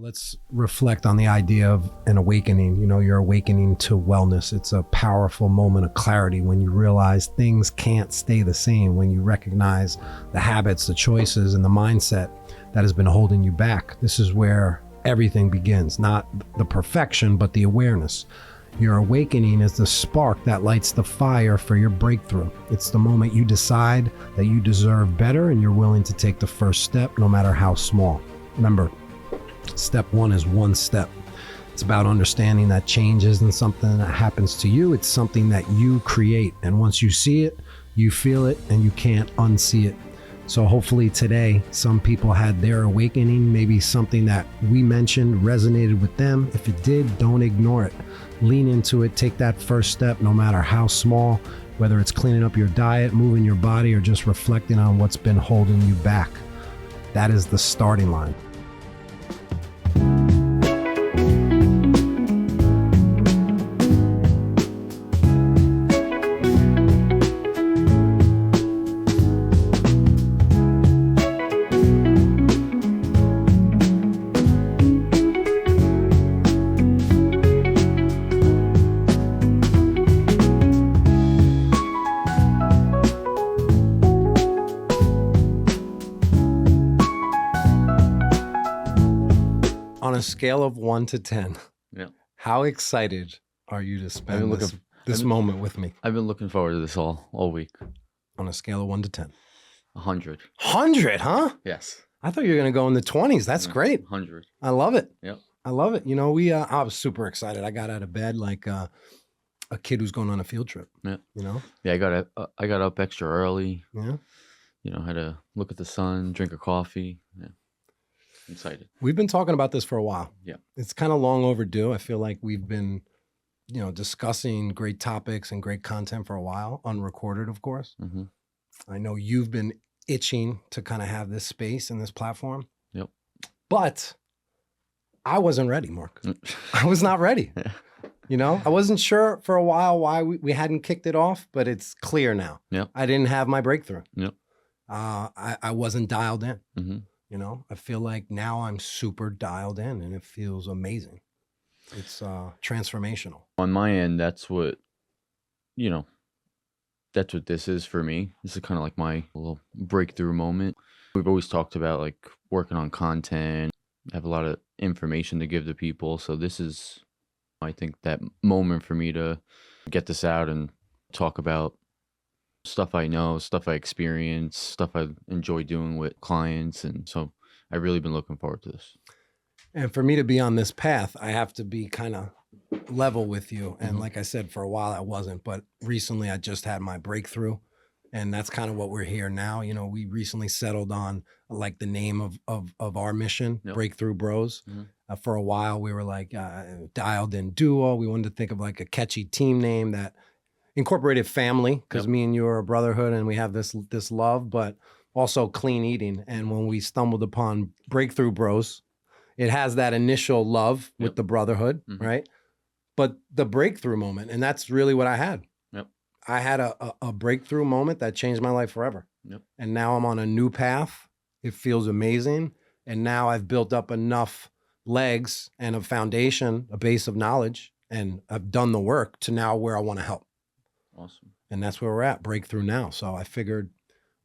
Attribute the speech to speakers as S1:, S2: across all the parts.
S1: Let's reflect on the idea of an awakening. You know, you're awakening to wellness. It's a powerful moment of clarity when you realize things can't stay the same, when you recognize the habits, the choices, and the mindset that has been holding you back. This is where everything begins, not the perfection, but the awareness. Your awakening is the spark that lights the fire for your breakthrough. It's the moment you decide that you deserve better and you're willing to take the first step, no matter how small. Remember, step one is one step. It's about understanding that change isn't something that happens to you. It's something that you create. And once you see it, you feel it, and you can't unsee it. So hopefully today, some people had their awakening. Maybe something that we mentioned resonated with them. If it did, don't ignore it. Lean into it. Take that first step, no matter how small, whether it's cleaning up your diet, moving your body, or just reflecting on what's been holding you back. That is the starting line. On a scale of 1 to 10, how excited are you to spend this moment with me?
S2: I've been looking forward to this all week.
S1: On a scale of 1 to 10.
S2: 100.
S1: 100, huh?
S2: Yes.
S1: I thought you were going to go in the 20s. That's great.
S2: 100.
S1: I love it.
S2: Yep.
S1: I love it. You know, I was super excited. I got out of bed like a kid who's going on a field trip.
S2: Yeah.
S1: You know?
S2: Yeah, I got up extra early.
S1: Yeah.
S2: You know, had to look at the sun, drink a coffee. Yeah. I'm excited.
S1: We've been talking about this for a while.
S2: Yeah.
S1: It's kind of long overdue. I feel like we've been, you know, discussing great topics and great content for a while, unrecorded, of course.
S2: Mm-hmm.
S1: I know you've been itching to kind of have this space and this platform.
S2: Yep.
S1: But I wasn't ready, Marc. I was not ready. You know, I wasn't sure for a while why we hadn't kicked it off, but it's clear now.
S2: Yep.
S1: I didn't have my breakthrough.
S2: Yep.
S1: I wasn't dialed in.
S2: Mm-hmm.
S1: You know, I feel like now I'm super dialed in and it feels amazing. It's transformational.
S2: On my end, that's what this is for me. This is kind of like my little breakthrough moment. We've always talked about like working on content, have a lot of information to give to people. So this is, I think, that moment for me to get this out and talk about stuff I know, stuff I experience, stuff I enjoy doing with clients. And so I've really been looking forward to this.
S1: And for me to be on this path, I have to be kind of level with you. And like I said, for a while I wasn't, but recently I just had my breakthrough. And that's kind of what we're here now. You know, we recently settled on like the name of our mission, Breakthrough Bros. For a while we were like Dialed In Duo. We wanted to think of like a catchy team name that incorporated family, because me and you are a brotherhood and we have this love, but also clean eating. And when we stumbled upon Breakthrough Bros, it has that initial love with the brotherhood, right? But the breakthrough moment, and that's really what I had. I had a breakthrough moment that changed my life forever. And now I'm on a new path. It feels amazing. And now I've built up enough legs and a foundation, a base of knowledge, and I've done the work to now where I want to help.
S2: Awesome.
S1: And that's where we're at, breakthrough now. So I figured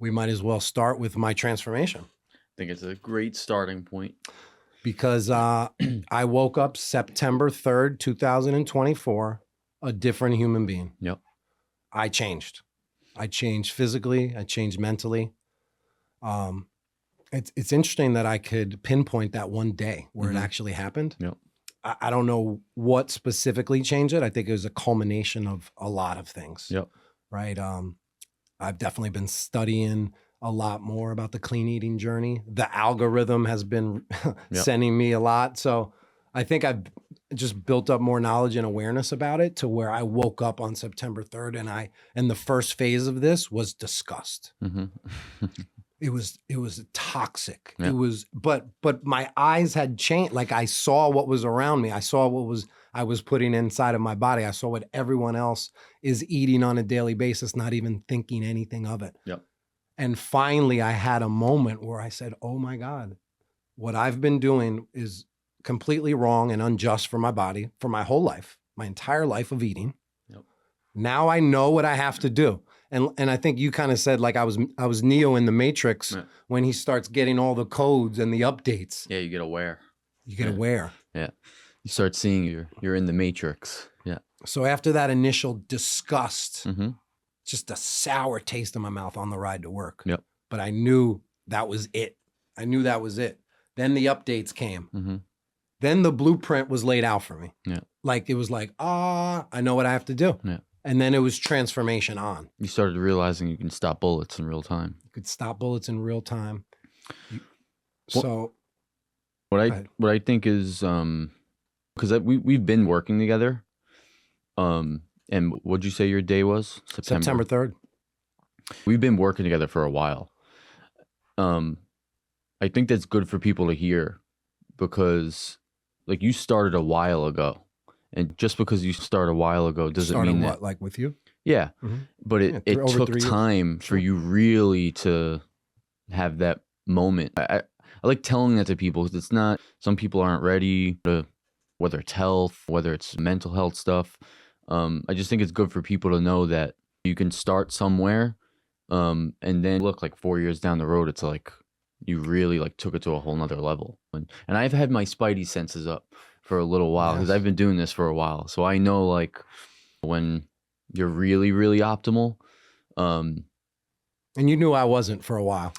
S1: we might as well start with my transformation.
S2: I think it's a great starting point.
S1: Because I woke up September 3rd, 2024, a different human being.
S2: Yep.
S1: I changed. I changed physically. I changed mentally. It's interesting that I could pinpoint that one day where it actually happened.
S2: Yep.
S1: I don't know what specifically changed it. I think it was a culmination of a lot of things.
S2: Yep.
S1: Right. I've definitely been studying a lot more about the clean eating journey. The algorithm has been sending me a lot. So I think I've just built up more knowledge and awareness about it to where I woke up on September 3rd and the first phase of this was disgust. It was toxic. It was, but my eyes had changed. Like I saw what was around me. I saw what I was putting inside of my body. I saw what everyone else is eating on a daily basis, not even thinking anything of it.
S2: Yep.
S1: And finally I had a moment where I said, oh my God, what I've been doing is completely wrong and unjust for my body for my whole life, my entire life of eating.
S2: Yep.
S1: Now I know what I have to do. And I think you kind of said like I was Neo in the Matrix when he starts getting all the codes and the updates.
S2: Yeah, you get aware.
S1: You get aware.
S2: Yeah. You start seeing you're in the Matrix. Yeah.
S1: So after that initial disgust, just a sour taste in my mouth on the ride to work.
S2: Yep.
S1: But I knew that was it. I knew that was it. Then the updates came. Then the blueprint was laid out for me.
S2: Yeah.
S1: Like it was like, I know what I have to do.
S2: Yeah.
S1: And then it was transformation on.
S2: You started realizing you can stop bullets in real time.
S1: You could stop bullets in real time.
S2: What I think is because we've been working together. And what'd you say your day was?
S1: September 3rd.
S2: We've been working together for a while. I think that's good for people to hear because like you started a while ago. And just because you started a while ago doesn't mean that,
S1: like with you?
S2: Yeah. But it took time for you really to have that moment. I like telling that to people because it's not, some people aren't ready to, whether it's health, whether it's mental health stuff. I just think it's good for people to know that you can start somewhere and then look like 4 years down the road, it's like you really like took it to a whole nother level. And I've had my spidey senses up for a little while because I've been doing this for a while. So I know like when you're really, really optimal.
S1: And you knew I wasn't for a while.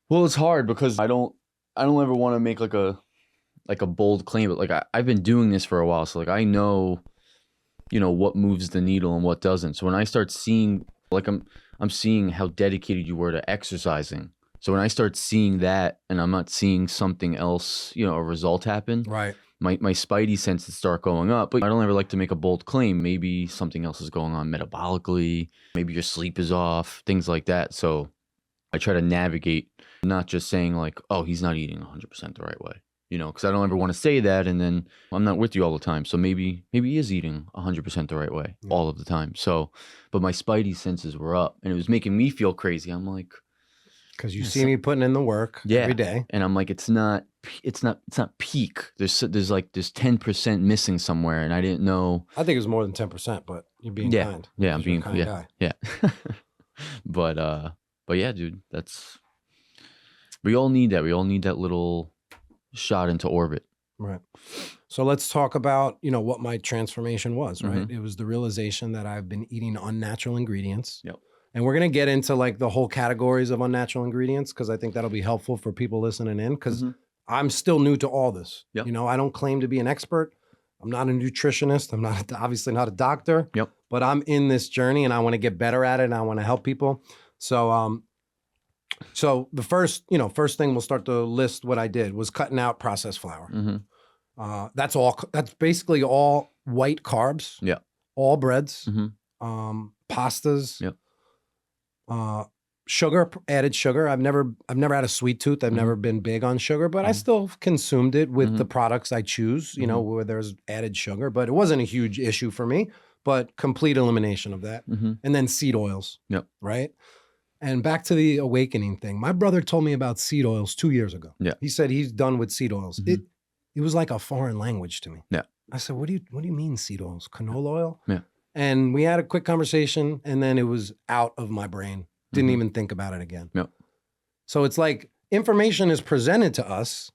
S2: Well, it's hard because I don't ever want to make like a bold claim, but like I've been doing this for a while. So like I know, what moves the needle and what doesn't. So when I start seeing, like I'm seeing how dedicated you were to exercising. So when I start seeing that and I'm not seeing something else, a result happen.
S1: Right.
S2: My spidey senses start going up, but I don't ever like to make a bold claim. Maybe something else is going on metabolically. Maybe your sleep is off, things like that. So I try to navigate, not just saying like, oh, he's not eating 100% the right way, because I don't ever want to say that. And then I'm not with you all the time. So maybe he is eating 100% the right way all of the time. So, but my spidey senses were up and it was making me feel crazy. I'm like,
S1: because you see me putting in the work every day.
S2: And I'm like, it's not peak. There's 10% missing somewhere. And I didn't know.
S1: I think it was more than 10%, but you're being kind.
S2: Yeah, I'm being
S1: kind guy.
S2: Yeah. But yeah, dude, we all need that. We all need that little shot into orbit.
S1: Right. So let's talk about, what my transformation was, right? It was the realization that I've been eating unnatural ingredients.
S2: Yep.
S1: And we're going to get into like the whole categories of unnatural ingredients because I think that'll be helpful for people listening in because I'm still new to all this.
S2: Yep.
S1: I don't claim to be an expert. I'm not a nutritionist. I'm not obviously not a doctor.
S2: Yep.
S1: But I'm in this journey and I want to get better at it and I want to help people. So the first thing we'll start to list what I did was cutting out processed flour. That's basically all white carbs.
S2: Yeah.
S1: All breads, pastas.
S2: Yep.
S1: Sugar, added sugar. I've never had a sweet tooth. I've never been big on sugar, but I still consumed it with the products I choose, where there's added sugar, but it wasn't a huge issue for me, but complete elimination of that. And then seed oils.
S2: Yep.
S1: Right. And back to the awakening thing. My brother told me about seed oils 2 years ago.
S2: Yeah.
S1: He said he's done with seed oils. It was like a foreign language to me.
S2: Yeah.
S1: I said, what do you mean seed oils? Canola oil?
S2: Yeah.
S1: And we had a quick conversation and then it was out of my brain. Didn't even think about it again.
S2: Yep.
S1: So it's like information is presented to us.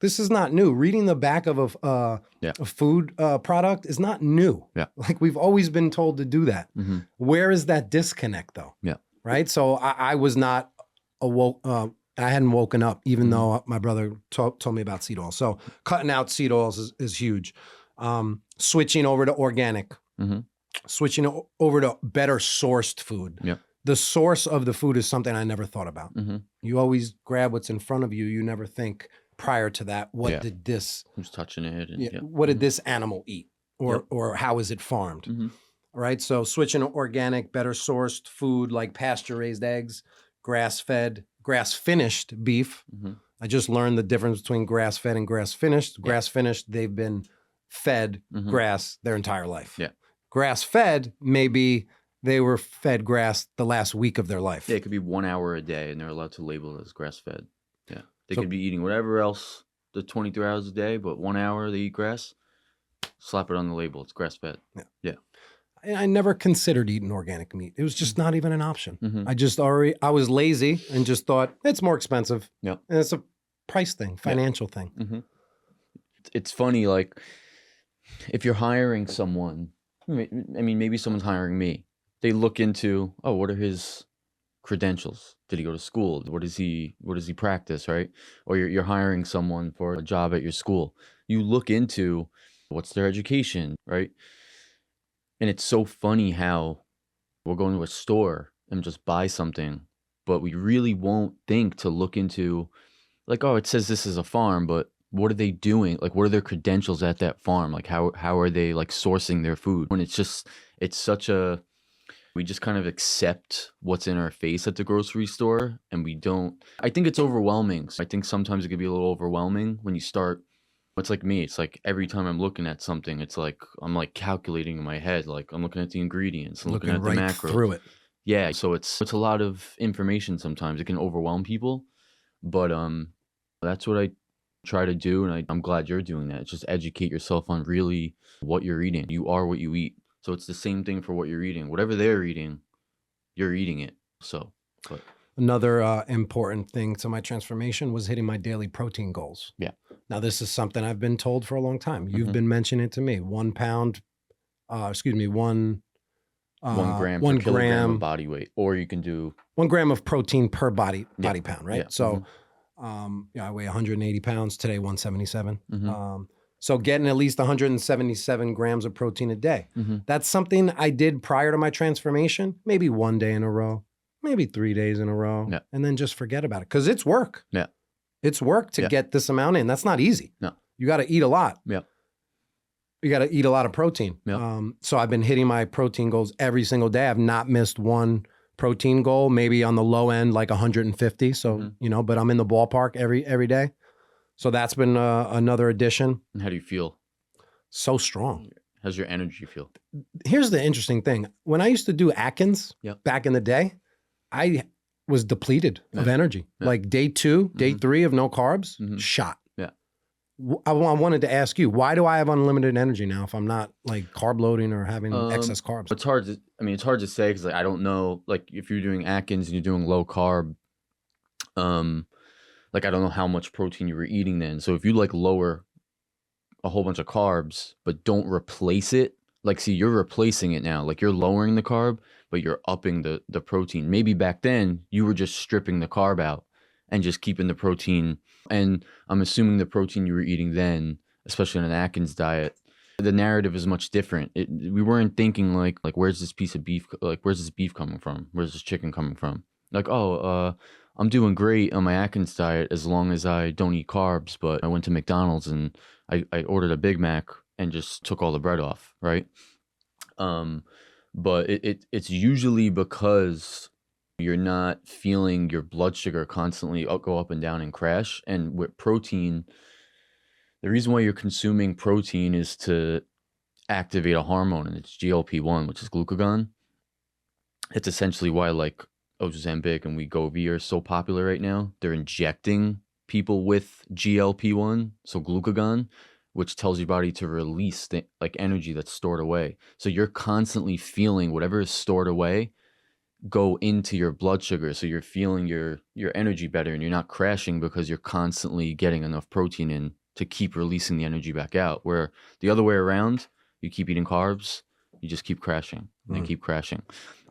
S1: This is not new. Reading the back of a food product is not new.
S2: Yeah.
S1: Like we've always been told to do that. Where is that disconnect though?
S2: Yeah.
S1: Right. So I was not awoke. I hadn't woken up even though my brother told me about seed oil. So cutting out seed oils is huge. Switching over to organic. Switching over to better sourced food.
S2: Yeah.
S1: The source of the food is something I never thought about. You always grab what's in front of you. You never think prior to that, what did this...
S2: Who's touching it? And,
S1: what did this animal eat? Or how is it farmed? Right? So switching to organic, better sourced food like pasture-raised eggs, grass-fed, grass-finished beef. I just learned the difference between grass-fed and grass-finished. Grass-finished, they've been fed grass their entire life.
S2: Yeah.
S1: Grass-fed, maybe they were fed grass the last week of their life.
S2: Yeah, it could be 1 hour a day and they're allowed to label it as grass-fed. Yeah. They could be eating whatever else the 23 hours a day, but 1 hour they eat grass, slap it on the label. It's grass fed.
S1: Yeah.
S2: Yeah.
S1: I never considered eating organic meat. It was just not even an option.
S2: Mhm.
S1: I was lazy and just thought it's more expensive.
S2: Yep.
S1: And it's a price thing, financial thing.
S2: Mhm. It's funny, like, if you're hiring someone, I mean, maybe someone's hiring me. They look into, oh, what are his credentials? Did he go to school? What does he practice, right? Or you're hiring someone for a job at your school. You look into what's their education, right? And it's so funny how we'll go into a store and just buy something, but we really won't think to look into, like, oh, it says this is a farm, but what are they doing? Like, what are their credentials at that farm? Like, how are they, like, sourcing their food? When it's such a, we just kind of accept what's in our face at the grocery store, and we don't, I think it's overwhelming. I think sometimes it could be a little overwhelming when you start. It's like me. It's like every time I'm looking at something, it's like I'm like calculating in my head. Like I'm looking at the ingredients, I'm looking at the
S1: right
S2: macros.
S1: through it.
S2: Yeah, so it's a lot of information sometimes. It can overwhelm people, but that's what I try to do, and I'm glad you're doing that. Just educate yourself on really what you're eating. You are what you eat. So it's the same thing for what you're eating. Whatever they're eating, you're eating it. So, but
S1: Another important thing to my transformation was hitting my daily protein goals.
S2: yeah.
S1: Now, this is something I've been told for a long time. You've
S2: Mhm.
S1: been mentioning it to me. 1 pound, one
S2: 1 gram per
S1: 1
S2: kilogram of
S1: gram,
S2: body weight, or you can do
S1: 1 gram of protein per body
S2: yeah,
S1: pound, right?
S2: yeah.
S1: So, I weigh 180 pounds today, 177.
S2: Mhm.
S1: So getting at least 177 grams of protein a day.
S2: Mhm.
S1: That's something I did prior to my transformation, maybe 1 day in a row, maybe 3 days in a row,
S2: Yeah.
S1: and then just forget about it. Because it's work.
S2: Yeah.
S1: It's work to
S2: Yeah.
S1: get this amount in. That's not easy.
S2: No.
S1: You got to eat a lot.
S2: Yeah.
S1: You got to eat a lot of protein.
S2: Yeah.
S1: So I've been hitting my protein goals every single day. I've not missed one protein goal, maybe on the low end, like 150. So, but I'm in the ballpark every day. So that's been another addition.
S2: And how do you feel?
S1: So strong.
S2: How's your energy feel?
S1: Here's the interesting thing. When I used to do Atkins back in the day, I was depleted of energy. Like day 2, day 3 of no carbs, shot.
S2: Yeah.
S1: I wanted to ask you, why do I have unlimited energy now if I'm not like carb loading or having excess carbs?
S2: It's hard to say because, like, I don't know, like, if you're doing Atkins and you're doing low carb, like, I don't know how much protein you were eating then. So if you, like, lower a whole bunch of carbs but don't replace it, like, see, you're replacing it now. Like, you're lowering the carb, but you're upping the protein. Maybe back then you were just stripping the carb out and just keeping the protein. And I'm assuming the protein you were eating then, especially on an Atkins diet, the narrative is much different. We weren't thinking like where's this piece of beef, like, where's this beef coming from? Where's this chicken coming from? Like, oh, I'm doing great on my Atkins diet as long as I don't eat carbs, but I went to McDonald's and I ordered a Big Mac and just took all the bread off, right? But it's usually because you're not feeling your blood sugar constantly go up and down and crash. And with protein, the reason why you're consuming protein is to activate a hormone, and it's GLP-1, which is glucagon. It's essentially why, like, Ozempic and Wegovy are so popular right now. They're injecting people with GLP-1, so glucagon, which tells your body to release the, like, energy that's stored away. So you're constantly feeling whatever is stored away go into your blood sugar, so you're feeling your energy better, and you're not crashing because you're constantly getting enough protein in to keep releasing the energy back out. Where the other way around, you keep eating carbs, you just keep crashing and keep crashing.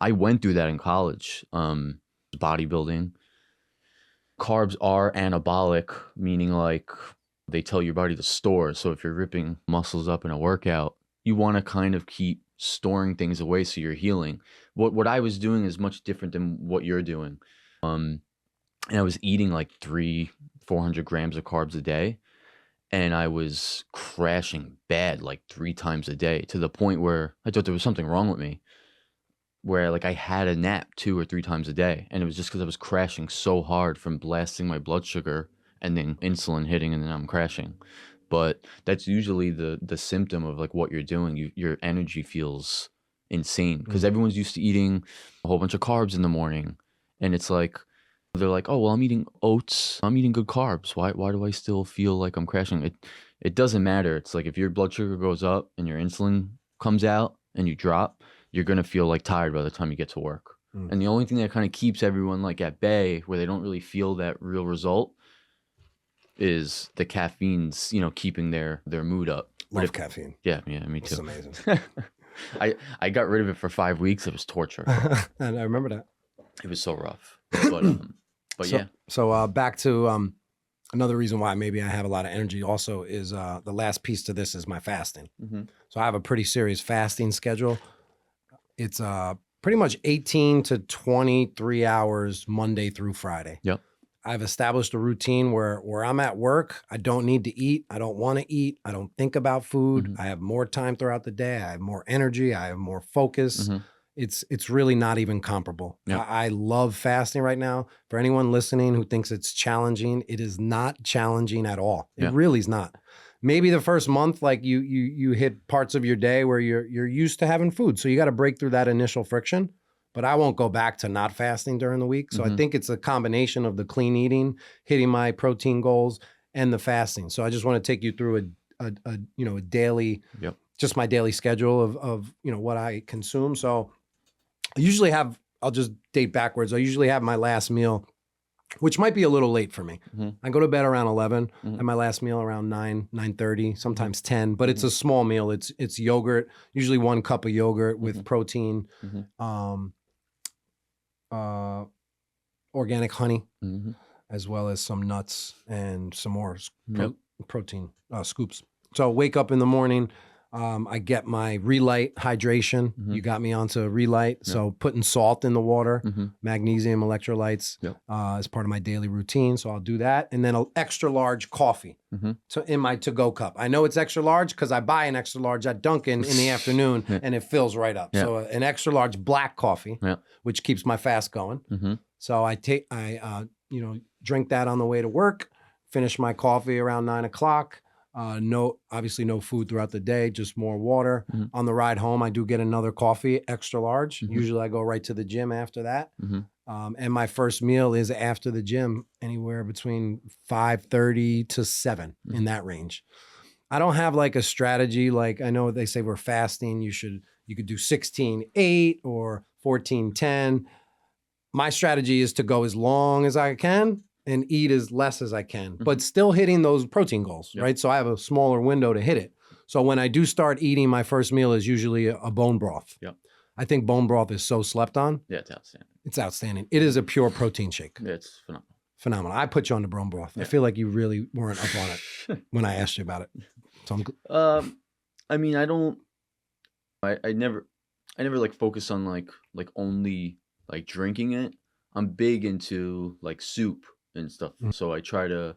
S2: I went through that in college, bodybuilding. Carbs are anabolic, meaning, like, they tell your body to store. So if you're ripping muscles up in a workout, you want to kind of keep storing things away so you're healing. What I was doing is much different than what you're doing. And I was eating like 400 grams of carbs a day, and I was crashing bad like 3 times a day, to the point where I thought there was something wrong with me, where, like, I had a nap 2 or 3 times a day, and it was just because I was crashing so hard from blasting my blood sugar and then insulin hitting, and then I'm crashing. But that's usually the symptom of, like, what you're doing. Your energy feels insane because everyone's used to eating a whole bunch of carbs in the morning, and it's like They're like, oh, well, I'm eating oats. I'm eating good carbs. Why do I still feel like I'm crashing? It doesn't matter. It's like if your blood sugar goes up and your insulin comes out and you drop, you're going to feel like tired by the time you get to work. And the only thing that kind of keeps everyone like at bay where they don't really feel that real result is the caffeine's, keeping their mood up.
S1: Love caffeine.
S2: Yeah, me too.
S1: It's amazing.
S2: I got rid of it for 5 weeks. It was torture.
S1: And I remember that.
S2: It was so rough. But yeah.
S1: So back to another reason why maybe I have a lot of energy also is the last piece to this is my fasting. So I have a pretty serious fasting schedule. It's pretty much 18 to 23 hours Monday through Friday.
S2: Yep.
S1: I've established a routine where I'm at work. I don't need to eat. I don't want to eat. I don't think about food. I have more time throughout the day. I have more energy. I have more focus. It's really not even comparable.
S2: Yep.
S1: I love fasting right now. For anyone listening who thinks it's challenging, it is not challenging at all. It really is not. Maybe the first month, like you hit parts of your day where you're used to having food. So you got to break through that initial friction. But I won't go back to not fasting during the week. So I think it's a combination of the clean eating, hitting my protein goals, and the fasting. So I just want to take you through a daily, just my daily schedule of what I consume. So I usually have, I'll just date backwards. I usually have my last meal, which might be a little late for me. I go to bed around 11 and my last meal around 9:30, sometimes 10, but it's a small meal. It's yogurt, usually 1 cup of yogurt with protein, organic honey, as well as some nuts and some more protein scoops. So wake up in the morning, I get my Relight hydration. You got me onto Relight. So putting salt in the water, magnesium, electrolytes as part of my daily routine. So I'll do that. And then an extra large coffee so in my to-go cup. I know it's extra large because I buy an extra large at Dunkin' in the afternoon and it fills right up. So an extra large black coffee, which keeps my fast going. So I drink that on the way to work, finish my coffee around 9 o'clock. Obviously no food throughout the day, just more water. On the ride home, I do get another coffee, extra large. Usually I go right to the gym after that. And my first meal is after the gym, anywhere between 5:30 to 7 in that range. I don't have like a strategy. Like I know they say we're fasting. You could do 16-8 or 14-10. My strategy is to go as long as I can and eat as less as I can, but still hitting those protein goals, right? So I have a smaller window to hit it. So when I do start eating, my first meal is usually a bone broth. I think bone broth is so slept on.
S2: Yeah, it's outstanding. It's
S1: outstanding. It is a pure protein shake.
S2: Yeah, it's phenomenal.
S1: Phenomenal. I put you on the bone broth. I feel like you really weren't up on it when I asked you about it. So
S2: I mean, I never like focus on like only like drinking it. I'm big into like soup and stuff. So I try to,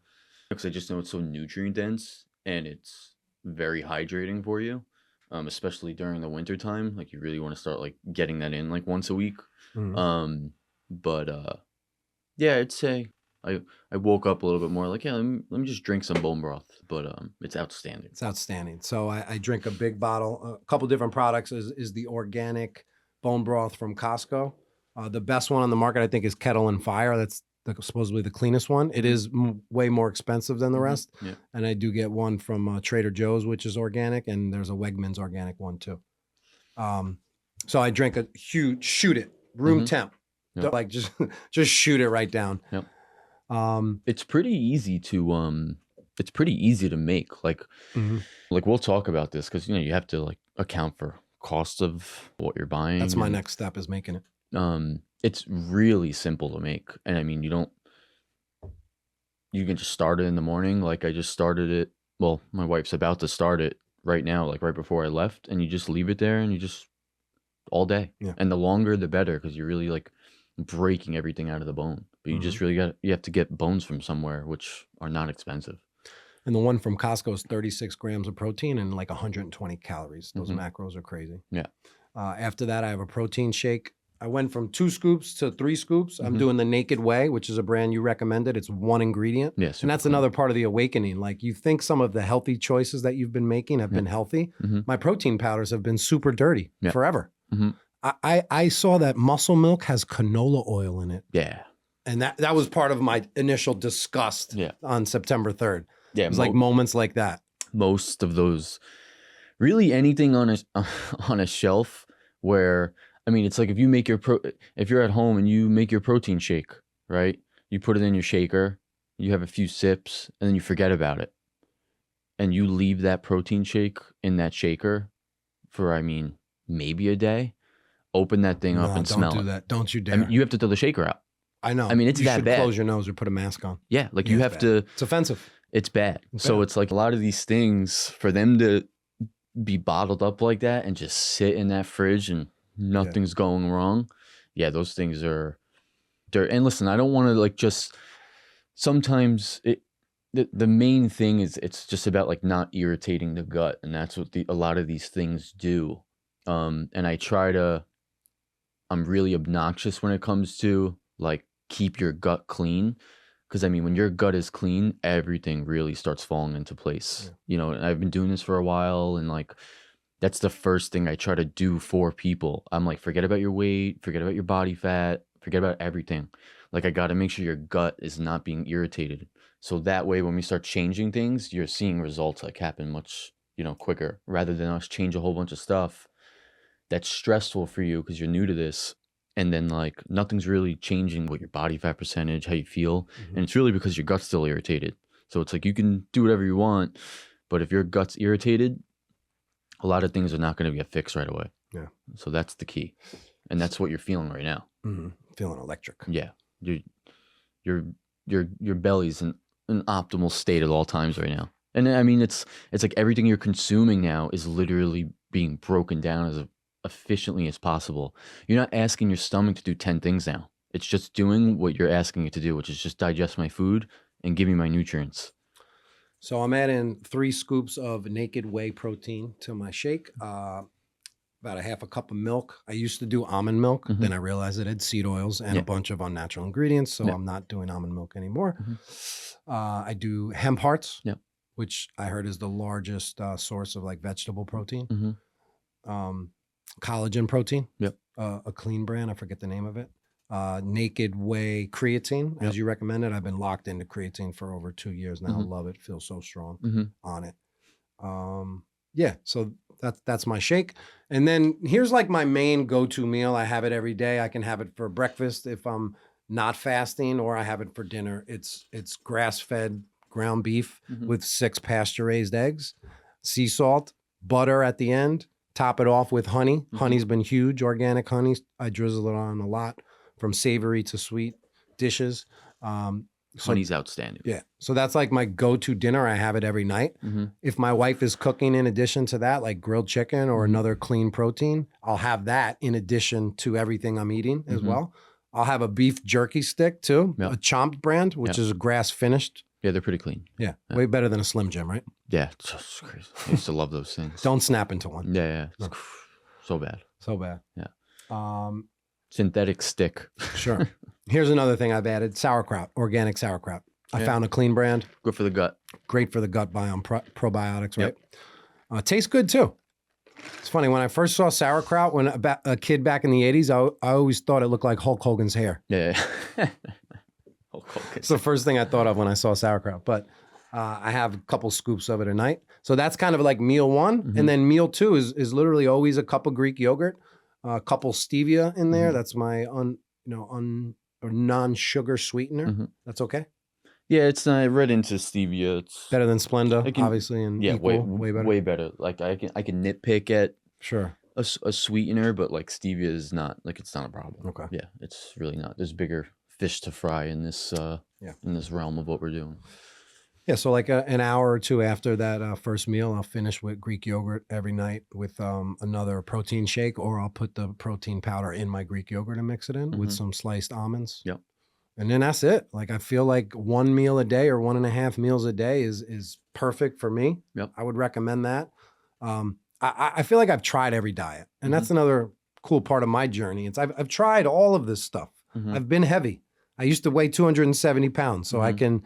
S2: because I just know it's so nutrient dense and it's very hydrating for you, especially during the winter time. Like you really want to start like getting that in like once a week. Yeah, I'd say I woke up a little bit more like, let me just drink some bone broth, but it's outstanding.
S1: It's outstanding. So I drink a big bottle. A couple different products is the organic bone broth from Costco. The best one on the market, I think, is Kettle and Fire. That's supposedly the cleanest one. It is way more expensive than the rest. And I do get one from Trader Joe's, which is organic, and there's a Wegmans organic one too. So I drink a huge, shoot it, room temp, like just shoot it right down.
S2: It's pretty easy to make. Like we'll talk about this because you have to like account for cost of what you're buying.
S1: That's my next step, is making it.
S2: It's really simple to make. And I mean, you can just start it in the morning. Like I just started it. Well, my wife's about to start it right now, like right before I left, and you just leave it there and you just all day. And the longer, the better, because you're really like breaking everything out of the bone. But you just really you have to get bones from somewhere, which are not expensive.
S1: And the one from Costco is 36 grams of protein and like 120 calories. Those macros are crazy. After that, I have a protein shake. I went from 2 scoops to 3 scoops. I'm doing the Naked Way, which is a brand you recommended. It's 1 ingredient.
S2: Yes.
S1: And that's another part of the awakening. Like you think some of the healthy choices that you've been making have been healthy. My protein powders have been super dirty forever. I saw that Muscle Milk has canola oil in it.
S2: Yeah.
S1: And that was part of my initial disgust on September 3rd.
S2: Yeah.
S1: It was like moments like that.
S2: Most of those, really anything on a shelf where, I mean, it's like if you make if you're at home and you make your protein shake, right? You put it in your shaker, you have a few sips, and then you forget about it. And you leave that protein shake in that shaker for, I mean, maybe a day. Open that thing up and smell it.
S1: Don't do that. Don't you dare.
S2: I mean, you have to throw the shaker out.
S1: I know.
S2: I mean, it's
S1: you
S2: that
S1: should
S2: bad.
S1: Close your nose or put a mask on.
S2: Yeah, like you have to.
S1: It's offensive.
S2: It's bad. So it's like a lot of these things, for them to be bottled up like that and just sit in that fridge and nothing's going wrong. Yeah, those things are dirt. And listen, I don't want to like just, sometimes the main thing is it's just about like not irritating the gut. And that's what a lot of these things do. And I'm really obnoxious when it comes to like keep your gut clean. Because I mean, when your gut is clean, everything really starts falling into place. Yeah. You know, and I've been doing this for a while, and like, that's the first thing I try to do for people. I'm like, forget about your weight, forget about your body fat, forget about everything. Like, I got to make sure your gut is not being irritated. So that way, when we start changing things, you're seeing results like happen much, quicker, rather than us change a whole bunch of stuff that's stressful for you because you're new to this. And then like nothing's really changing with your body fat percentage, how you feel. Mm-hmm. And it's really because your gut's still irritated. So it's like you can do whatever you want, but if your gut's irritated, a lot of things are not going to get fixed right away.
S1: Yeah.
S2: So that's the key. And that's what you're feeling right now.
S1: Mm-hmm. Feeling electric.
S2: Yeah. Your belly's in an optimal state at all times right now. And I mean, it's like everything you're consuming now is literally being broken down as efficiently as possible. You're not asking your stomach to do 10 things now. It's just doing what you're asking it to do, which is just digest my food and give me my nutrients.
S1: So I'm adding 3 scoops of naked whey protein to my shake, about a half a cup of milk. I used to do almond milk. Mm-hmm. Then I realized it had seed oils and a bunch of unnatural ingredients. So I'm not doing almond milk anymore. Mm-hmm. I do hemp hearts, which I heard is the largest source of like vegetable protein. Mm-hmm. Collagen protein, a clean brand. I forget the name of it. Naked whey creatine, as you recommended. I've been locked into creatine for over 2 years now. Mm-hmm. I love it. Feels so strong on it. So that's my shake. And then here's like my main go-to meal. I have it every day. I can have it for breakfast if I'm not fasting, or I have it for dinner. It's grass-fed ground beef with 6 pasture-raised eggs, sea salt, butter at the end. Top it off with honey. Mm-hmm. Honey's been huge, organic honey. I drizzle it on a lot, from savory to sweet dishes.
S2: Honey's outstanding.
S1: Yeah. So that's like my go-to dinner. I have it every night. Mm-hmm. If my wife is cooking in addition to that, like grilled chicken or another clean protein, I'll have that in addition to everything I'm eating as well. I'll have a beef jerky stick too, a Chomped brand, which is a grass finished.
S2: Yeah, they're pretty clean.
S1: Yeah, way better than a Slim Jim, right?
S2: Yeah, it's just crazy. I used to love those things.
S1: Don't snap into one.
S2: Yeah. No. So bad.
S1: So bad.
S2: Yeah. Synthetic stick.
S1: Sure. Here's another thing I've added: sauerkraut, organic sauerkraut. I found a clean brand.
S2: Good for the gut. Great
S1: for the gut biome, probiotics, right? Tastes good too. It's funny, when I first saw sauerkraut, when a kid back in the 80s, I always thought it looked like Hulk Hogan's hair.
S2: Yeah. Hulk Hogan.
S1: It's the first thing I thought of when I saw sauerkraut. But I have a couple scoops of it a night. So that's kind of like meal 1. Mm-hmm. And then meal 2 is literally always a cup of Greek yogurt, a couple stevia in there. Mm-hmm. That's my non-sugar sweetener. Mm-hmm. That's okay?
S2: Yeah, it's not read into stevia. It's
S1: better than Splenda, obviously, and way better.
S2: Way better. Like I can nitpick at
S1: a
S2: sweetener, but like stevia is not, like, it's not a problem.
S1: Okay.
S2: Yeah, it's really not. There's bigger fish to fry in this in this realm of what we're doing.
S1: Yeah, so like an hour or 2 after that first meal, I'll finish with Greek yogurt every night with another protein shake, or I'll put the protein powder in my Greek yogurt and mix it in with some sliced almonds.
S2: Yep.
S1: And then that's it. Like, I feel like 1 meal a day or 1.5 meals a day is perfect for me.
S2: Yep.
S1: I would recommend that. I feel like I've tried every diet, and that's another cool part of my journey. I've tried all of this stuff. I've been heavy. I used to weigh 270 pounds, so I can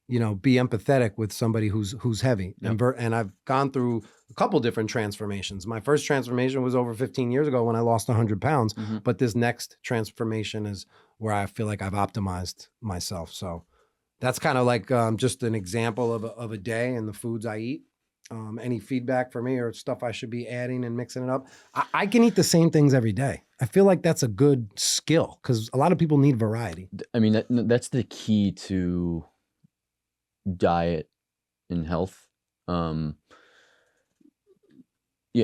S1: be empathetic with somebody who's heavy.
S2: Yep.
S1: And I've gone through a couple different transformations. My first transformation was over 15 years ago when I lost 100 pounds.
S2: Mhm.
S1: But this next transformation is where I feel like I've optimized myself. So that's kind of like just an example of a day and the foods I eat. Any feedback for me or stuff I should be adding and mixing it up? I can eat the same things every day. I feel like that's a good skill because a lot of people need variety.
S2: I mean, that's the key to diet and health. Yeah,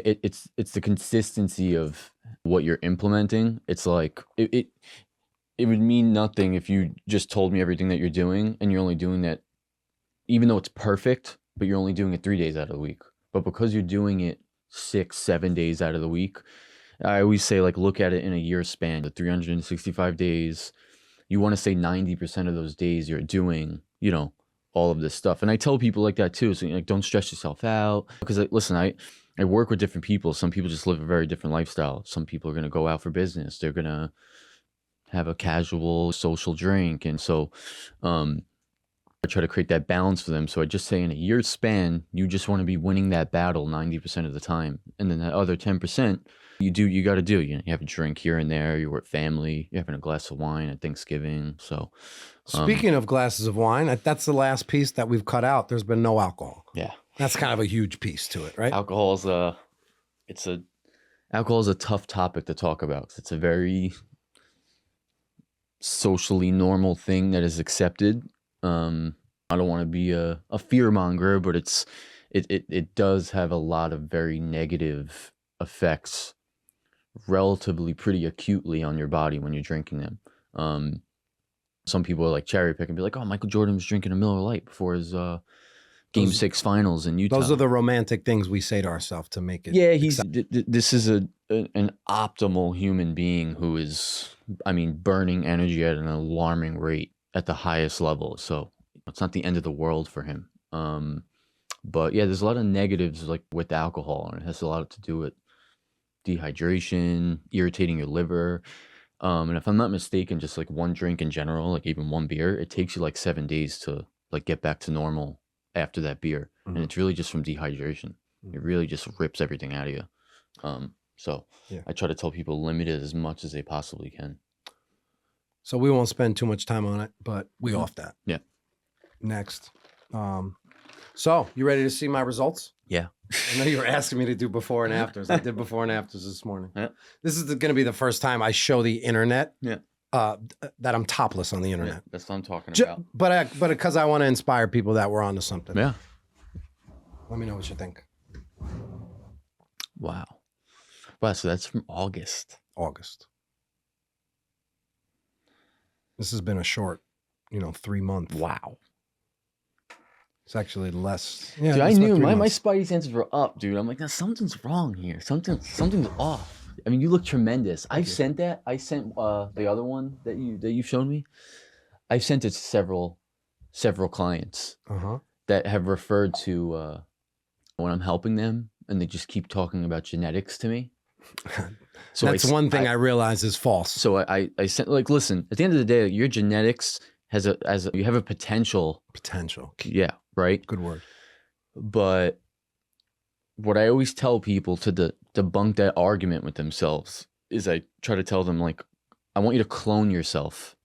S2: it's the consistency of what you're implementing. It's like it would mean nothing if you just told me everything that you're doing and you're only doing that, even though it's perfect, but you're only doing it 3 days out of the week. But because you're doing it 6-7 days out of the week, I always say, like, look at it in a year span, the 365 days. You want to say 90% of those days you're doing, all of this stuff. And I tell people like that too. So, like, don't stress yourself out. Because, like, listen, I work with different people. Some people just live a very different lifestyle. Some people are going to go out for business. They're going to have a casual social drink. And so I try to create that balance for them. So I just say in a year's span, you just want to be winning that battle 90% of the time. And then that other 10%, you got to do. You have a drink here and there. You're with family. You're having a glass of wine at Thanksgiving. So
S1: speaking of glasses of wine, that's the last piece that we've cut out. There's been no alcohol.
S2: Yeah.
S1: That's kind of a huge piece to it, right?
S2: Alcohol is a tough topic to talk about because it's a very socially normal thing that is accepted. I don't want to be a fear monger, but it does have a lot of very negative effects, relatively pretty acutely on your body when you're drinking them. Some people are like cherry pick and be like, "Oh, Michael Jordan was drinking a Miller Lite before his Game 6 finals in Utah."
S1: Those are the romantic things we say to ourselves to make it.
S2: Yeah, this is an optimal human being who is, burning energy at an alarming rate at the highest level. So it's not the end of the world for him. But yeah, there's a lot of negatives like with alcohol, and it has a lot to do with dehydration, irritating your liver. And if I'm not mistaken, just like one drink in general, like even one beer, it takes you like 7 days to like get back to normal after that beer.
S1: Mhm.
S2: And it's really just from dehydration. It really just rips everything out of you. So
S1: Yeah.
S2: I try to tell people limit it as much as they possibly can.
S1: So we won't spend too much time on it, but we off that.
S2: Yeah.
S1: Next. So you ready to see my results?
S2: Yeah.
S1: I know you were asking me to do before and afters. I did before and afters this morning.
S2: Yeah.
S1: This is going to be the first time I show the internet
S2: Yeah.
S1: that I'm topless on the internet.
S2: Yeah, that's what I'm talking
S1: Ju-
S2: about.
S1: But because I want to inspire people that we're onto something.
S2: Yeah.
S1: Let me know what you think.
S2: Wow. Wow. So that's from August.
S1: This has been a short, 3 month.
S2: Wow.
S1: It's actually less. Yeah,
S2: Dude, I
S1: it's about
S2: knew
S1: 3
S2: my
S1: months.
S2: spidey senses were up, dude. I'm like, now something's wrong here. Something's off. I mean, you look tremendous. I sent the other one that you've shown me. I've sent it to several clients that have referred to when I'm helping them, and they just keep talking about genetics to me. So
S1: that's one thing I realize is false.
S2: So I sent, like, listen, at the end of the day, your genetics you have a potential. Yeah, right?
S1: Good word.
S2: But what I always tell people to debunk that argument with themselves is I try to tell them, like, I want you to clone yourself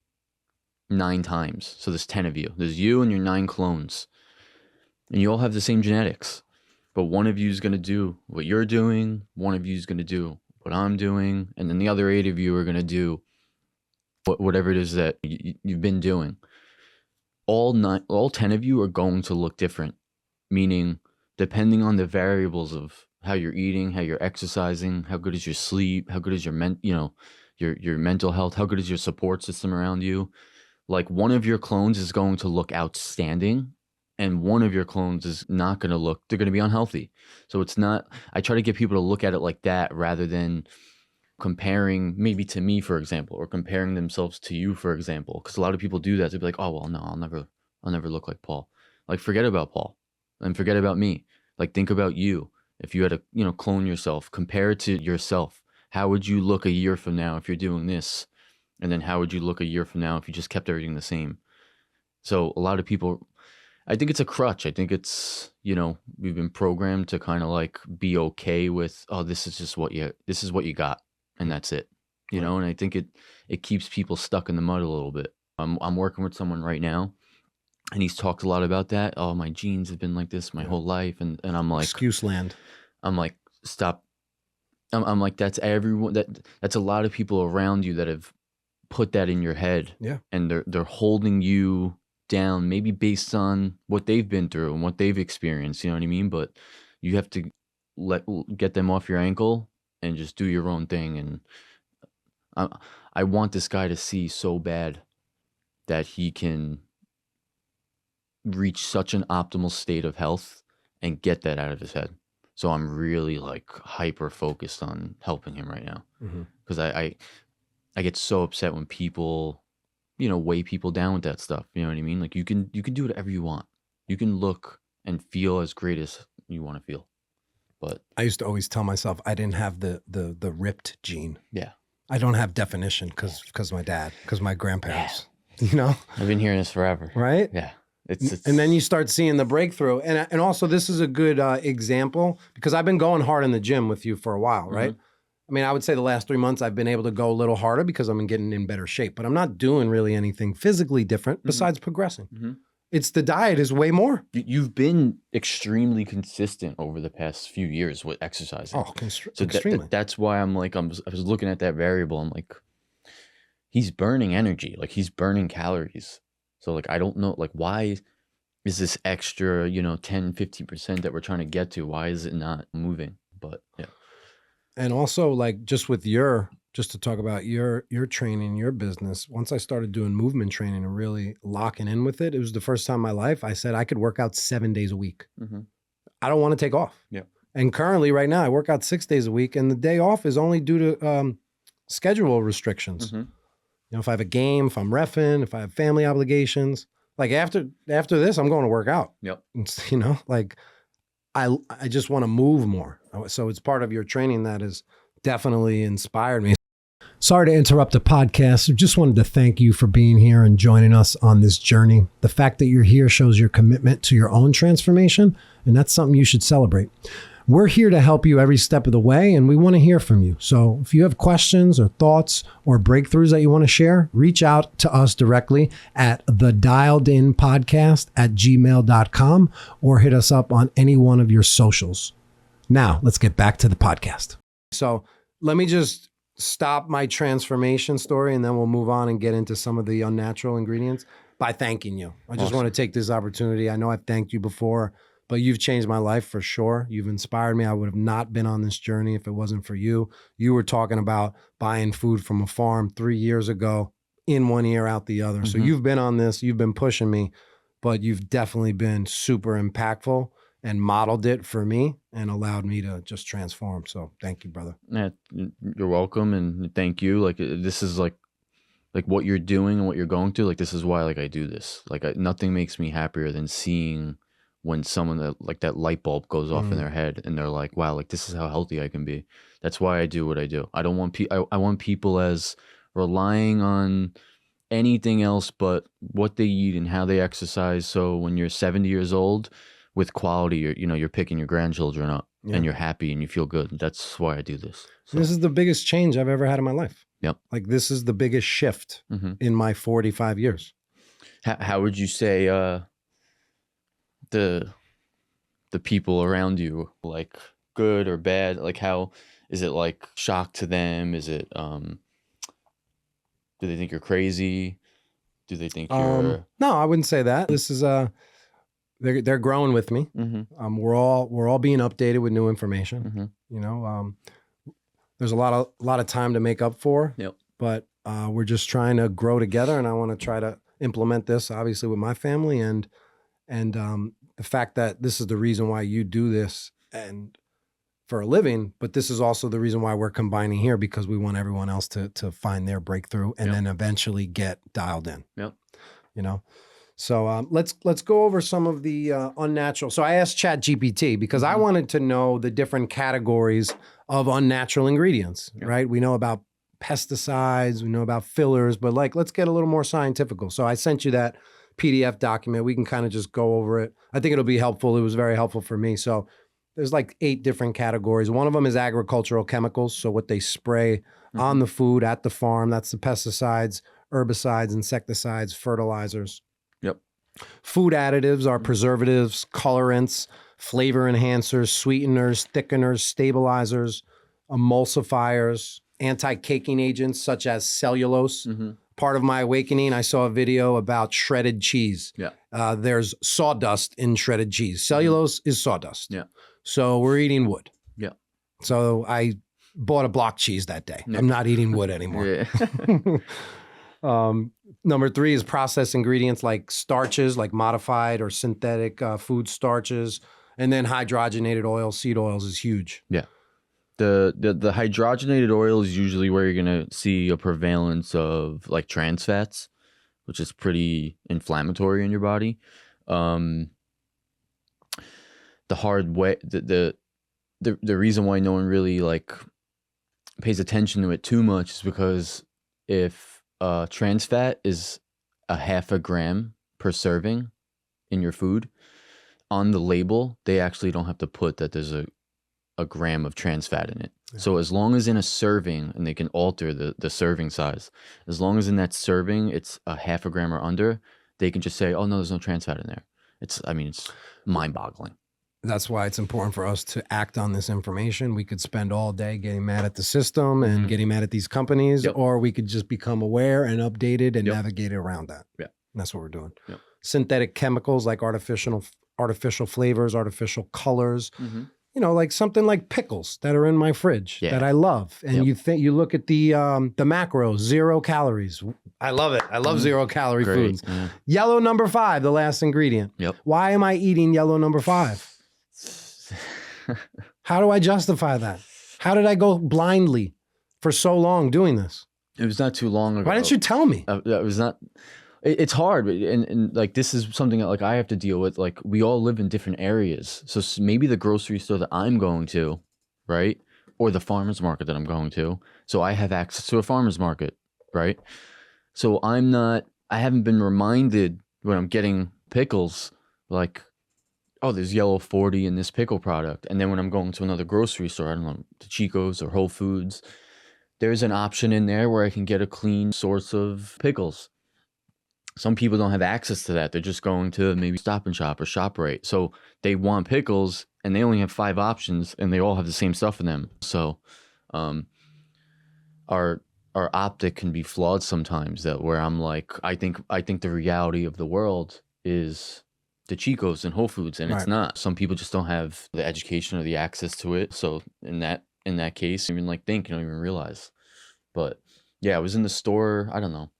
S2: 9 times. So there's 10 of you. There's you and your 9 clones. And you all have the same genetics. But one of you is going to do what you're doing. One of you is going to do what I'm doing. And then the other 8 of you are going to do whatever it is that you've been doing. All 10 of you are going to look different. Meaning, depending on the variables of how you're eating, how you're exercising, how good is your sleep, how good is your mental health, how good is your support system around you. Like, one of your clones is going to look outstanding, and one of your clones is not going to look, they're going to be unhealthy. So it's not, I try to get people to look at it like that rather than comparing maybe to me, for example, or comparing themselves to you, for example. Because a lot of people do that. They'll be like, oh, well, no, I'll never look like Paul. Like, forget about Paul and forget about me. Like, think about you. If you had to, clone yourself, compare it to yourself. How would you look a year from now if you're doing this? And then how would you look a year from now if you just kept everything the same? So a lot of people, I think it's a crutch. I think it's, we've been programmed to kind of like be okay with, oh, this is what you got, and that's it.
S1: Right.
S2: And I think it keeps people stuck in the mud a little bit. I'm working with someone right now, and he's talked a lot about that. Oh, my genes have been like this my whole life, and I'm like,
S1: excuse land.
S2: I'm like, stop. I'm like, that's everyone. That's a lot of people around you that have put that in your head.
S1: Yeah.
S2: And they're holding you down, maybe based on what they've been through and what they've experienced. You know what I mean? But you have to get them off your ankle and just do your own thing. And I want this guy to see so bad that he can reach such an optimal state of health and get that out of his head. So I'm really like hyper focused on helping him right now, because I get so upset when people, weigh people down with that stuff. You know what I mean? Like you can do whatever you want. You can look and feel as great as you want to feel. But
S1: I used to always tell myself I didn't have the ripped gene.
S2: Yeah.
S1: I don't have definition because my dad, because my grandparents. Yeah.
S2: I've been hearing this forever.
S1: Right?
S2: Yeah.
S1: And then you start seeing the breakthrough. And also this is a good example, because I've been going hard in the gym with you for a while, right? I mean, I would say the last 3 months I've been able to go a little harder because I'm getting in better shape, but I'm not doing really anything physically different besides progressing. It's the diet is way more.
S2: You've been extremely consistent over the past few years with exercising.
S1: Oh, extremely.
S2: That's why I'm like, I was looking at that variable. I'm like, he's burning energy, like he's burning calories. So like, I don't know, like, why is this extra, 10, 15% that we're trying to get to? Why is it not moving? But yeah.
S1: And also like just to talk about your training, your business, once I started doing movement training and really locking in with it, it was the first time in my life I said I could work out 7 days a week. I don't want to take off.
S2: Yeah.
S1: And currently right now I work out 6 days a week, and the day off is only due to schedule restrictions. If I have a game, if I'm reffing, if I have family obligations, like after this, I'm going to work out.
S2: Yep.
S1: It's, like I just want to move more. So it's part of your training that has definitely inspired me. Sorry to interrupt the podcast. Just wanted to thank you for being here and joining us on this journey. The fact that you're here shows your commitment to your own transformation, and that's something you should celebrate. We're here to help you every step of the way, and we want to hear from you. So if you have questions or thoughts or breakthroughs that you want to share, reach out to us directly at thedialedinpodcast@gmail.com or hit us up on any one of your socials. Now, let's get back to the podcast. So let me just stop my transformation story, and then we'll move on and get into some of the unnatural ingredients by thanking you. I just want to take this opportunity. I know I've thanked you before, but you've changed my life for sure. You've inspired me. I would have not been on this journey if it wasn't for you. You were talking about buying food from a farm 3 years ago, in one ear, out the other. So you've been on this, you've been pushing me, but you've definitely been super impactful and modeled it for me and allowed me to just transform. So thank you, brother.
S2: Yeah, you're welcome. And thank you. Like, this is like what you're doing and what you're going through. Like, this is why, like, I do this. Like, nothing makes me happier than seeing when someone that light bulb goes off in their head and they're like, wow, like this is how healthy I can be. That's why I do what I do. I don't want I want people as relying on anything else but what they eat and how they exercise. So when you're 70 years old with quality, you're picking your grandchildren up and you're happy and you feel good. That's why I do this. So.
S1: This is the biggest change I've ever had in my life.
S2: Yep.
S1: Like this is the biggest shift in my 45 years.
S2: How would you say, the people around you, like good or bad? Like, how is it, like shock to them? Is it do they think you're crazy? Do they think you're
S1: No, I wouldn't say that. This is they're growing with me. We're all being updated with new information. There's a lot of time to make up for. But we're just trying to grow together, and I want to try to implement this obviously with my family and the fact that this is the reason why you do this and for a living, but this is also the reason why we're combining here, because we want everyone else to find their breakthrough and then eventually get dialed in. So let's go over some of the unnatural. So I asked ChatGPT because I wanted to know the different categories of unnatural ingredients, right? We know about pesticides, we know about fillers, but like, let's get a little more scientific. So I sent you that PDF document. We can kind of just go over it. I think it'll be helpful. It was very helpful for me. So there's like 8 different categories. One of them is agricultural chemicals. So what they spray on the food at the farm, that's the pesticides, herbicides, insecticides, fertilizers.
S2: Yep.
S1: Food additives are preservatives, colorants, flavor enhancers, sweeteners, thickeners, stabilizers, emulsifiers, anti-caking agents such as cellulose. Part of my awakening, I saw a video about shredded cheese.
S2: Yeah.
S1: There's sawdust in shredded cheese. Cellulose is sawdust.
S2: Yeah.
S1: So we're eating wood.
S2: Yeah.
S1: So I bought a block cheese that day. I'm not eating wood anymore.
S2: Yeah.
S1: Number 3 is processed ingredients like starches, like modified or synthetic food starches. And then hydrogenated oil, seed oils is huge.
S2: Yeah. The hydrogenated oil is usually where you're going to see a prevalence of like trans fats, which is pretty inflammatory in your body. The hard way, the reason why no one really like pays attention to it too much is because if trans fat is a 0.5 gram per serving in your food, on the label, they actually don't have to put that there's a gram of trans fat in it. Yeah. So as long as in a serving, and they can alter the serving size, as long as in that serving it's a 0.5 gram or under, they can just say, oh no, there's no trans fat in there. It's mind-boggling.
S1: That's why it's important for us to act on this information. We could spend all day getting mad at the system and getting mad at these companies, or we could just become aware and updated and navigate around that. Yeah. And that's what we're doing. Yep. Synthetic chemicals like artificial flavors, artificial colors, you know, like something like pickles that are in my fridge that I love. And you look at the macros, 0 calories. I love it. I love 0 calorie foods. Yeah. Yellow number 5, the last ingredient. Yep. Why am I eating yellow number 5? How do I justify that? How did I go blindly for so long doing this?
S2: It was not too long ago.
S1: Why didn't you tell me?
S2: It was not. It's hard, and like this is something that like I have to deal with. Like we all live in different areas, so maybe the grocery store that I'm going to, right, or the farmer's market that I'm going to, so I have access to a farmer's market, right? So I haven't been reminded when I'm getting pickles, like, oh, there's yellow 40 in this pickle product, and then when I'm going to another grocery store, I don't know, to Chico's or Whole Foods, there's an option in there where I can get a clean source of pickles. Some people don't have access to that. They're just going to maybe Stop and Shop or ShopRite. So they want pickles and they only have 5 options and they all have the same stuff in them. So our optic can be flawed sometimes, that where I'm like, I think the reality of the world is the Chico's and Whole Foods, and it's not. Some people just don't have the education or the access to it. So in that case, even like think, you don't even realize. But yeah, I was in the store, I don't know,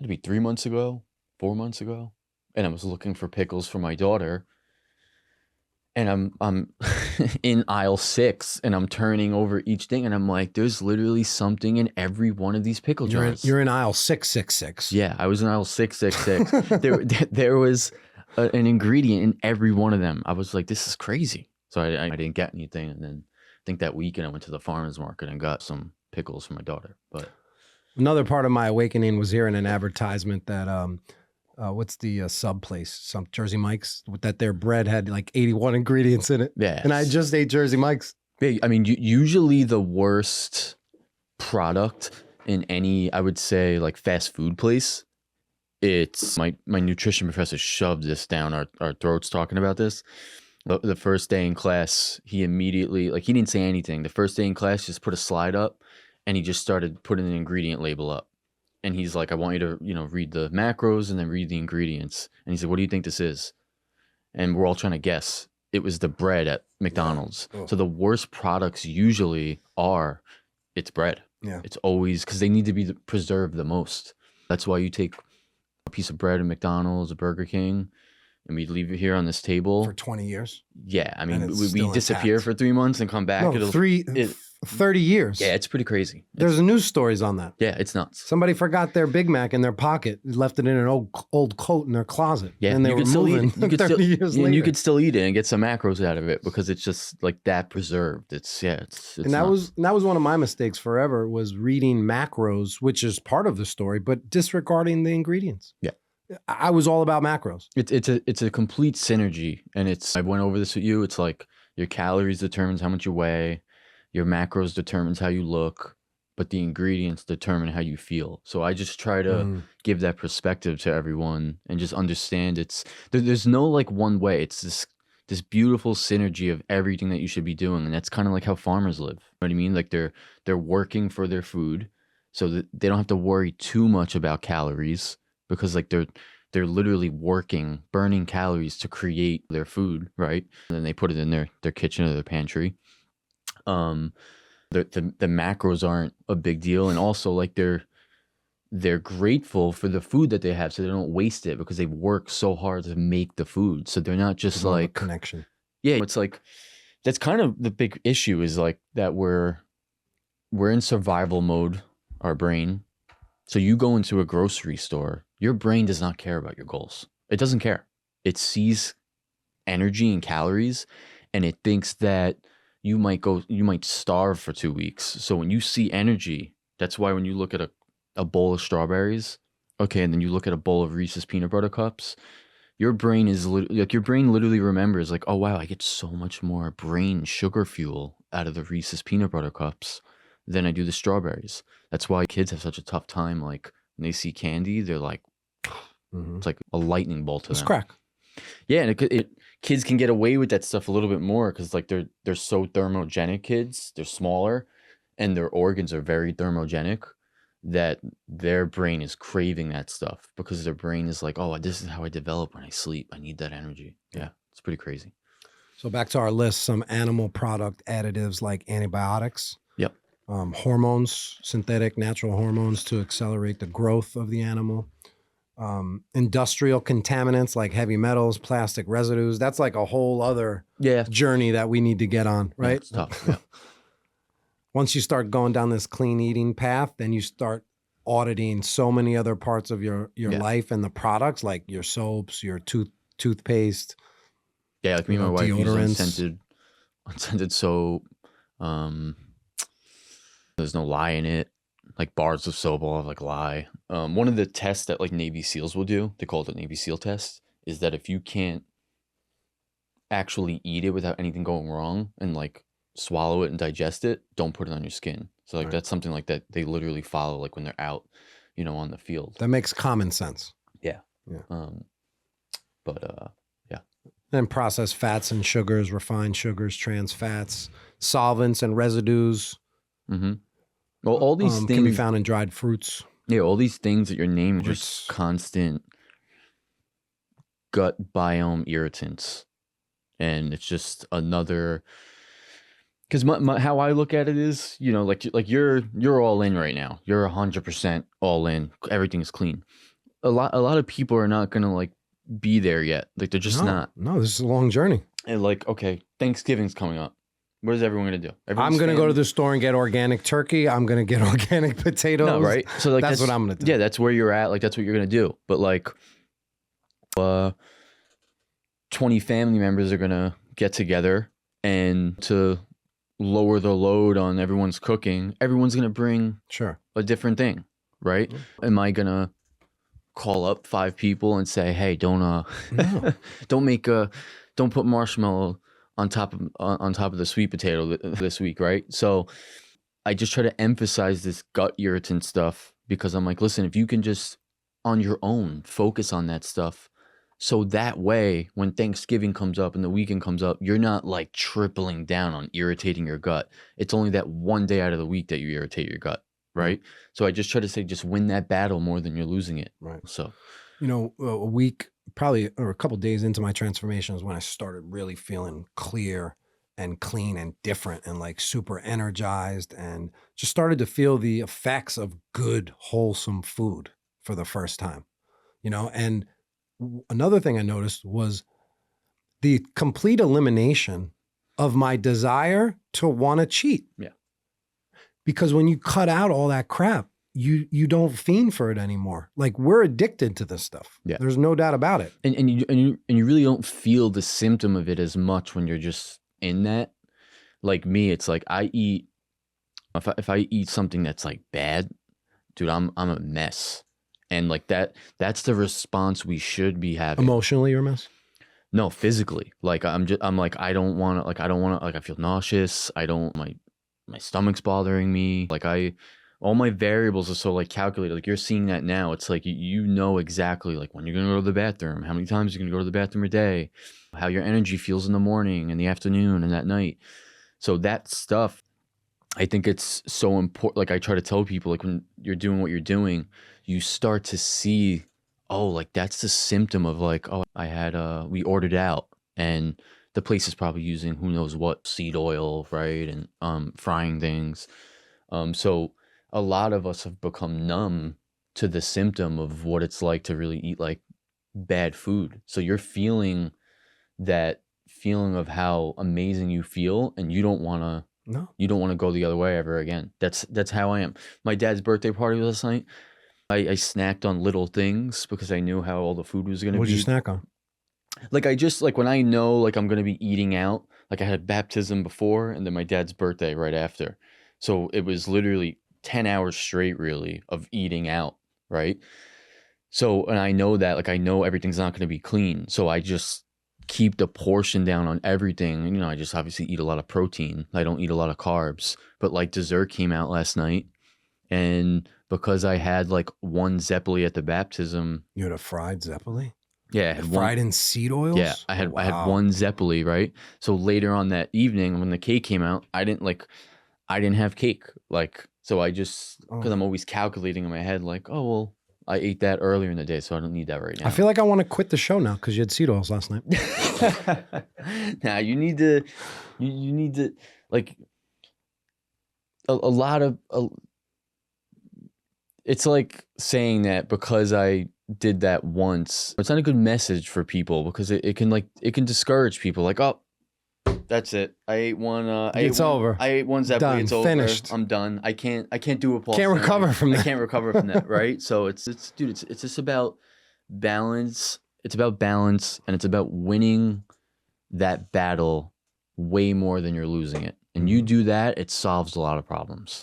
S2: it'd be 3 months ago, 4 months ago, and I was looking for pickles for my daughter, and I'm in aisle 6, and I'm turning over each thing, and I'm like, there's literally something in every one of these pickle jars.
S1: You're in aisle 666.
S2: Yeah, I was in aisle 666. there was an ingredient in every one of them. I was like, this is crazy. So I didn't get anything, and then I think that weekend I went to the farmer's market and got some pickles for my daughter, but.
S1: Another part of my awakening was hearing an advertisement that, what's the sub place? Some Jersey Mike's, that their bread had like 81 ingredients in it. Yeah. And I just ate Jersey Mike's.
S2: Yeah, I mean, usually the worst product in any, I would say, like fast food place, it's my nutrition professor shoved this down our throats talking about this. The first day in class, he immediately, like he didn't say anything. The first day in class, just put a slide up. And he just started putting an ingredient label up. And he's like, I want you to, read the macros and then read the ingredients. And he said, what do you think this is? And we're all trying to guess. It was the bread at McDonald's. Yeah. Oh. So the worst products usually it's bread. Yeah. It's always, because they need to be preserved the most. That's why you take a piece of bread at McDonald's, a Burger King, and we leave it here on this table.
S1: For 20 years?
S2: Yeah. I mean, we disappear for 3 months and come back.
S1: No, 30 years.
S2: Yeah, it's pretty crazy.
S1: There's news stories on that.
S2: Yeah, it's nuts.
S1: Somebody forgot their Big Mac in their pocket, left it in an old coat in their closet.
S2: Yeah,
S1: and they were moving 30 years later.
S2: And you could still eat it and get some macros out of it because it's just like that preserved. It's
S1: and that was one of my mistakes forever, was reading macros, which is part of the story, but disregarding the ingredients.
S2: Yeah.
S1: I was all about macros.
S2: It's a complete synergy, and I went over this with you. It's like your calories determines how much you weigh, your macros determines how you look, but the ingredients determine how you feel. So I just try to give that perspective to everyone and just understand there's no like one way. It's this beautiful synergy of everything that you should be doing, and that's kind of like how farmers live. You know what I mean? Like they're working for their food, so that they don't have to worry too much about calories, because like they're literally burning calories to create their food, right? And then they put it in their kitchen or their pantry. The macros aren't a big deal, and also like they're grateful for the food that they have, so they don't waste it because they work so hard to make the food. So they're not just like
S1: connection.
S2: Yeah, it's like that's kind of the big issue, is like that we're in survival mode, our brain. So you go into a grocery store, your brain does not care about your goals. It doesn't care. It sees energy and calories, and it thinks that you might starve for 2 weeks. So when you see energy, that's why when you look at a bowl of strawberries, okay, and then you look at a bowl of Reese's peanut butter cups, your brain literally remembers like, oh wow, I get so much more brain sugar fuel out of the Reese's peanut butter cups than I do the strawberries. That's why kids have such a tough time. Like when they see candy, they're like, it's like a lightning bolt to them.
S1: It's crack.
S2: Yeah, and kids can get away with that stuff a little bit more because like they're so thermogenic. Kids, they're smaller, and their organs are very thermogenic, that their brain is craving that stuff because their brain is like, oh, this is how I develop when I sleep. I need that energy. Yeah, it's pretty crazy.
S1: So back to our list, some animal product additives like antibiotics.
S2: Yep.
S1: Hormones, synthetic, natural hormones to accelerate the growth of the animal. Industrial contaminants like heavy metals, plastic residues. That's like a whole other journey that we need to get on, right?
S2: Yeah, it's tough. Yeah.
S1: Once you start going down this clean eating path, then you start auditing so many other parts of your life and the products, like your soaps, your toothpaste.
S2: Yeah, like me and my wife
S1: deodorants.
S2: use unscented soap. There's no lye in it. Like bars of soap will have like lye. One of the tests that like Navy SEALs will do, they call it the Navy SEAL test, is that if you can't actually eat it without anything going wrong and like swallow it and digest it, don't put it on your skin. So like that's something like that they literally follow like when they're out, on the field.
S1: That makes common sense.
S2: Yeah.
S1: Yeah.
S2: Yeah.
S1: And processed fats and sugars, refined sugars, trans fats, solvents and residues.
S2: Mm-hmm. Well, all these things
S1: can be found in dried fruits.
S2: Yeah, all these things that you're naming are just constant gut biome irritants, and it's just another. Because how I look at it is, like you're all in right now. You're 100% all in. Everything's clean. A lot of people are not gonna like be there yet. Like they're just not.
S1: No, this is a long journey.
S2: And like, okay, Thanksgiving's coming up. What is everyone gonna do?
S1: I'm gonna go to the store and get organic turkey. I'm gonna get organic potatoes.
S2: No, right? So like
S1: that's what I'm gonna do.
S2: Yeah, that's where you're at. Like that's what you're gonna do. But like, 20 family members are gonna get together, and to lower the load on everyone's cooking, everyone's gonna bring a different thing, right? Mm-hmm. Am I gonna call up 5 people and say, hey, don't put marshmallow on top of the sweet potato this week, right? So I just try to emphasize this gut irritant stuff, because I'm like, listen, if you can just on your own focus on that stuff, so that way when Thanksgiving comes up and the weekend comes up, you're not like tripling down on irritating your gut. It's only that one day out of the week that you irritate your gut, right? So I just try to say, just win that battle more than you're losing it.
S1: Right.
S2: So,
S1: a week, probably, or a couple days into my transformation is when I started really feeling clear and clean and different and like super energized, and just started to feel the effects of good, wholesome food for the first time, and another thing I noticed was the complete elimination of my desire to want to cheat.
S2: Yeah.
S1: Because when you cut out all that crap, you don't fiend for it anymore. Like, we're addicted to this stuff.
S2: Yeah.
S1: There's no doubt about it.
S2: And you really don't feel the symptom of it as much when you're just in that. Like me, it's like I eat, if I eat something that's like bad, dude, I'm a mess. And like that's the response we should be having.
S1: Emotionally, you're a mess?
S2: No, physically. Like I'm like, I don't want to, like I feel nauseous. My stomach's bothering me. Like all my variables are so like calculated. Like you're seeing that now. It's like you know exactly like when you're gonna go to the bathroom, how many times you're gonna go to the bathroom a day, how your energy feels in the morning and the afternoon and at night. So that stuff, I think it's so important. Like I try to tell people, like when you're doing what you're doing, you start to see, oh, like that's the symptom of like, oh, we ordered out and the place is probably using who knows what seed oil, right? And frying things. So a lot of us have become numb to the symptom of what it's like to really eat like bad food. So you're feeling that feeling of how amazing you feel, and you don't want to go the other way ever again. That's how I am. My dad's birthday party last night, I snacked on little things because I knew how all the food was going to be.
S1: What did you snack on?
S2: Like I just like when I know like I'm going to be eating out, like I had baptism before and then my dad's birthday right after. So it was literally 10 hours straight really of eating out, right? So, and I know that, like I know everything's not going to be clean. So I just keep the portion down on everything. You know, I just obviously eat a lot of protein. I don't eat a lot of carbs. But like dessert came out last night, and because I had like one Zeppeli at the baptism.
S1: You had a fried Zeppeli?
S2: Yeah, I had
S1: fried in seed oils?
S2: Yeah, I had one Zeppeli, right? So later on that evening when the cake came out, I didn't have cake. Like, so I just, because I'm always calculating in my head like, oh, well, I ate that earlier in the day, so I don't need that right now.
S1: I feel like I want to quit the show now because you had seed oils last night.
S2: Now you need to like a lot of, it's like saying that because I did that once, it's not a good message for people because it can discourage people. Like, oh, that's it. I ate one.
S1: It's over.
S2: I ate one Zeppeli.
S1: Done.
S2: It's over.
S1: Finished.
S2: I'm done. I can't do a pulse.
S1: Can't recover from that.
S2: I can't recover from that. Right. So it's just about balance. It's about balance, and it's about winning that battle way more than you're losing it. And you do that, it solves a lot of problems.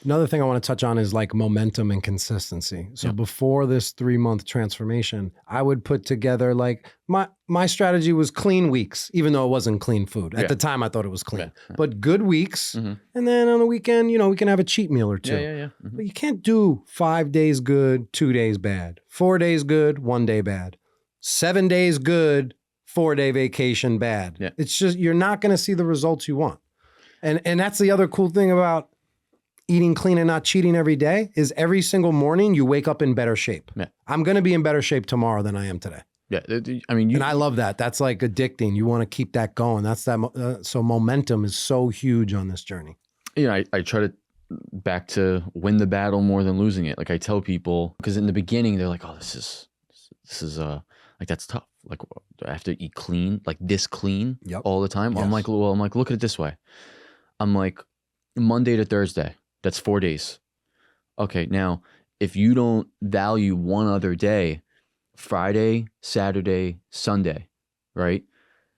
S1: Another thing I want to touch on is like momentum and consistency. So before this 3-month transformation, I would put together like my strategy was clean weeks, even though it wasn't clean food. At the time, I thought it was clean, but good weeks. And then on the weekend, you know, we can have a cheat meal or two. But you can't do 5 days good, 2 days bad, 4 days good, 1 day bad, 7 days good, 4-day vacation bad. It's just, you're not going to see the results you want. And that's the other cool thing about eating clean and not cheating every day is every single morning you wake up in better shape. I'm going to be in better shape tomorrow than I am today. I mean, and I love that. That's like addicting. You want to keep that going. That's that. So momentum is so huge on this journey.
S2: You know, I try to back to win the battle more than losing it. Like I tell people, because in the beginning they're like, oh, this is like, that's tough. Like I have to eat clean, like this clean all the time. Yes. I'm like, look at it this way. I'm like Monday to Thursday. That's 4 days. Okay, now, if you don't value one other day, Friday, Saturday, Sunday, right?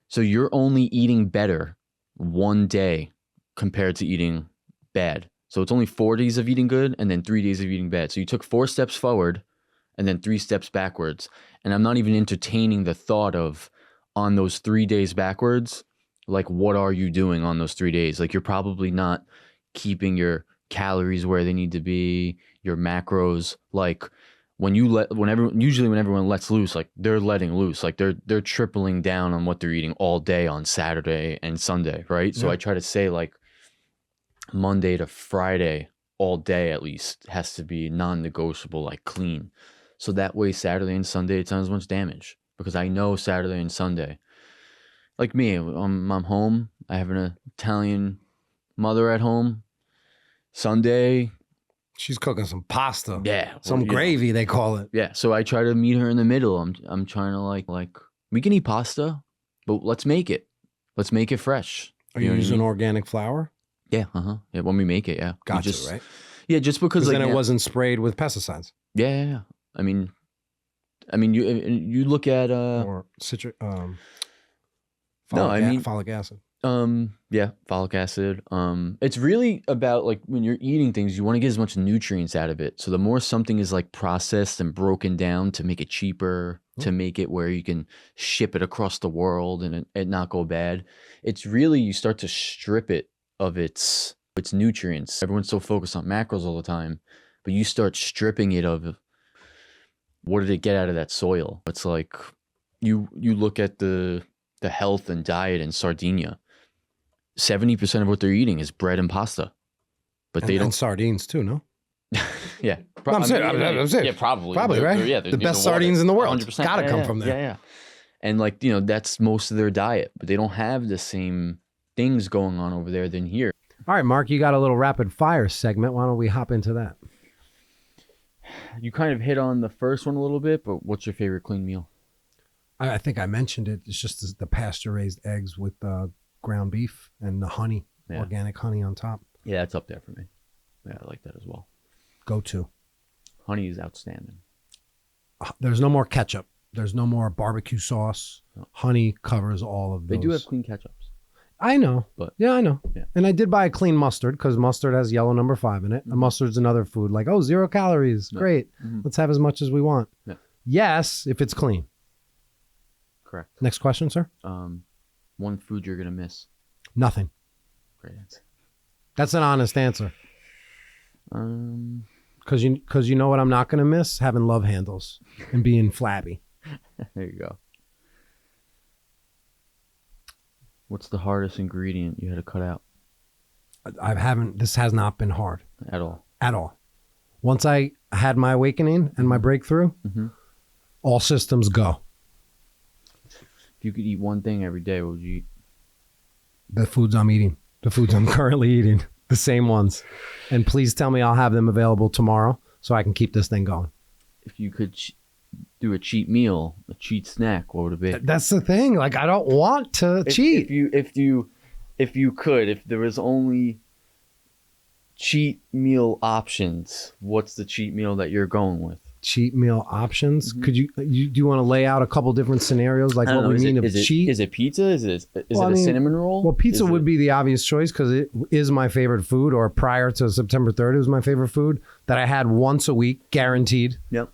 S2: So you're only eating better one day compared to eating bad. So it's only 4 days of eating good and then 3 days of eating bad. So you took 4 steps forward and then 3 steps backwards. And I'm not even entertaining the thought of on those 3 days backwards, like what are you doing on those 3 days? Like you're probably not keeping your calories where they need to be, your macros. Like when everyone lets loose, like they're letting loose, like they're tripling down on what they're eating all day on Saturday and Sunday, right? So I try to say like Monday to Friday all day at least has to be non-negotiable, like clean. So that way Saturday and Sunday it's not as much damage because I know Saturday and Sunday, like me, I'm home, I have an Italian mother at home. Sunday,
S1: she's cooking some pasta.
S2: Yeah,
S1: some gravy they call it.
S2: Yeah, so I try to meet her in the middle. I'm trying to like we can eat pasta, but let's make it. Let's make it fresh.
S1: Are you using organic flour?
S2: Yeah, yeah. When we make it, yeah.
S1: Gotcha, right?
S2: Yeah, just because like,
S1: then it wasn't sprayed with pesticides.
S2: Yeah. I mean, you look at
S1: or citric folic acid.
S2: Yeah, folic acid. It's really about like when you're eating things, you want to get as much nutrients out of it. So the more something is like processed and broken down to make it cheaper, to make it where you can ship it across the world and it not go bad, it's really, you start to strip it of its nutrients. Everyone's so focused on macros all the time, but you start stripping it of what did it get out of that soil. It's like you look at the health and diet in Sardinia. 70% of what they're eating is bread and pasta, but they don't.
S1: And sardines too, no?
S2: Yeah,
S1: I'm saying,
S2: yeah, probably,
S1: right?
S2: Yeah,
S1: the best sardines in the world.
S2: 100%.
S1: Gotta come from there.
S2: Yeah. And like, that's most of their diet, but they don't have the same things going on over there than here.
S1: All right, Mark, you got a little rapid fire segment. Why don't we hop into that?
S2: You kind of hit on the first one a little bit, but what's your favorite clean meal?
S1: I think I mentioned it. It's just the pasture-raised eggs with ground beef and the honey, organic honey on top.
S2: Yeah, that's up there for me. Yeah, I like that as well.
S1: Go to.
S2: Honey is outstanding.
S1: There's no more ketchup. There's no more barbecue sauce. No. Honey covers all of those.
S2: They do have clean ketchups.
S1: I know.
S2: But
S1: yeah, I know.
S2: Yeah.
S1: And I did buy a clean mustard because mustard has yellow number 5 in it. And mustard's another food. Like, 0 calories. Yeah. Great. Mm-hmm. Let's have as much as we want. Yeah. Yes, if it's clean.
S2: Correct.
S1: Next question, sir.
S2: One food you're going to miss.
S1: Nothing.
S2: Great answer.
S1: That's an honest answer. Because you know what I'm not going to miss? Having love handles and being flabby.
S2: There you go. What's the hardest ingredient you had to cut out?
S1: This has not been hard.
S2: At all.
S1: At all. Once I had my awakening and my breakthrough, all systems go.
S2: If you could eat one thing every day, what would you eat?
S1: The foods I'm eating. The foods I'm currently eating. The same ones. And please tell me I'll have them available tomorrow so I can keep this thing going.
S2: If you could do a cheat meal, a cheat snack, what would it be?
S1: That's the thing. Like, I don't want to cheat.
S2: If you could, if there was only cheat meal options, what's the cheat meal that you're going with?
S1: Cheat meal options? Could do you want to lay out a couple different scenarios, like what we mean of cheat?
S2: Is it pizza? Is it a cinnamon roll?
S1: Well, pizza would be the obvious choice because it is my favorite food, or prior to September 3rd, it was my favorite food that I had once a week, guaranteed.
S2: Yep.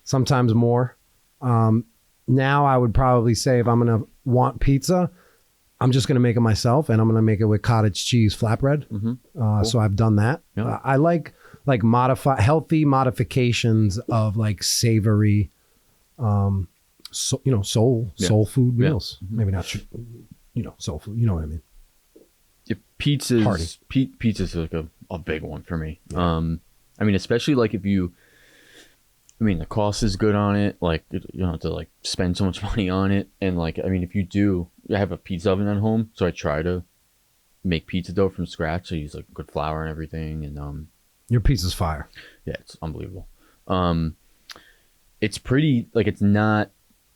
S2: Sometimes
S1: more. Now I would probably say if I'm going to want pizza, I'm just going to make it myself, and I'm going to make it with cottage cheese flatbread. Cool. So I've done that. Yep. I like healthy modifications of like savory, soul food meals. Maybe not, soul food. You know what I mean?
S2: Yeah, pizza's like a big one for me. Yeah. I mean, especially like the cost is good on it. Like, you don't have to like spend so much money on it. And like, I mean, if you do, I have a pizza oven at home, so I try to make pizza dough from scratch. I use like good flour and everything. And
S1: your pizza's fire.
S2: Yeah, it's unbelievable. It's pretty, like, it's not,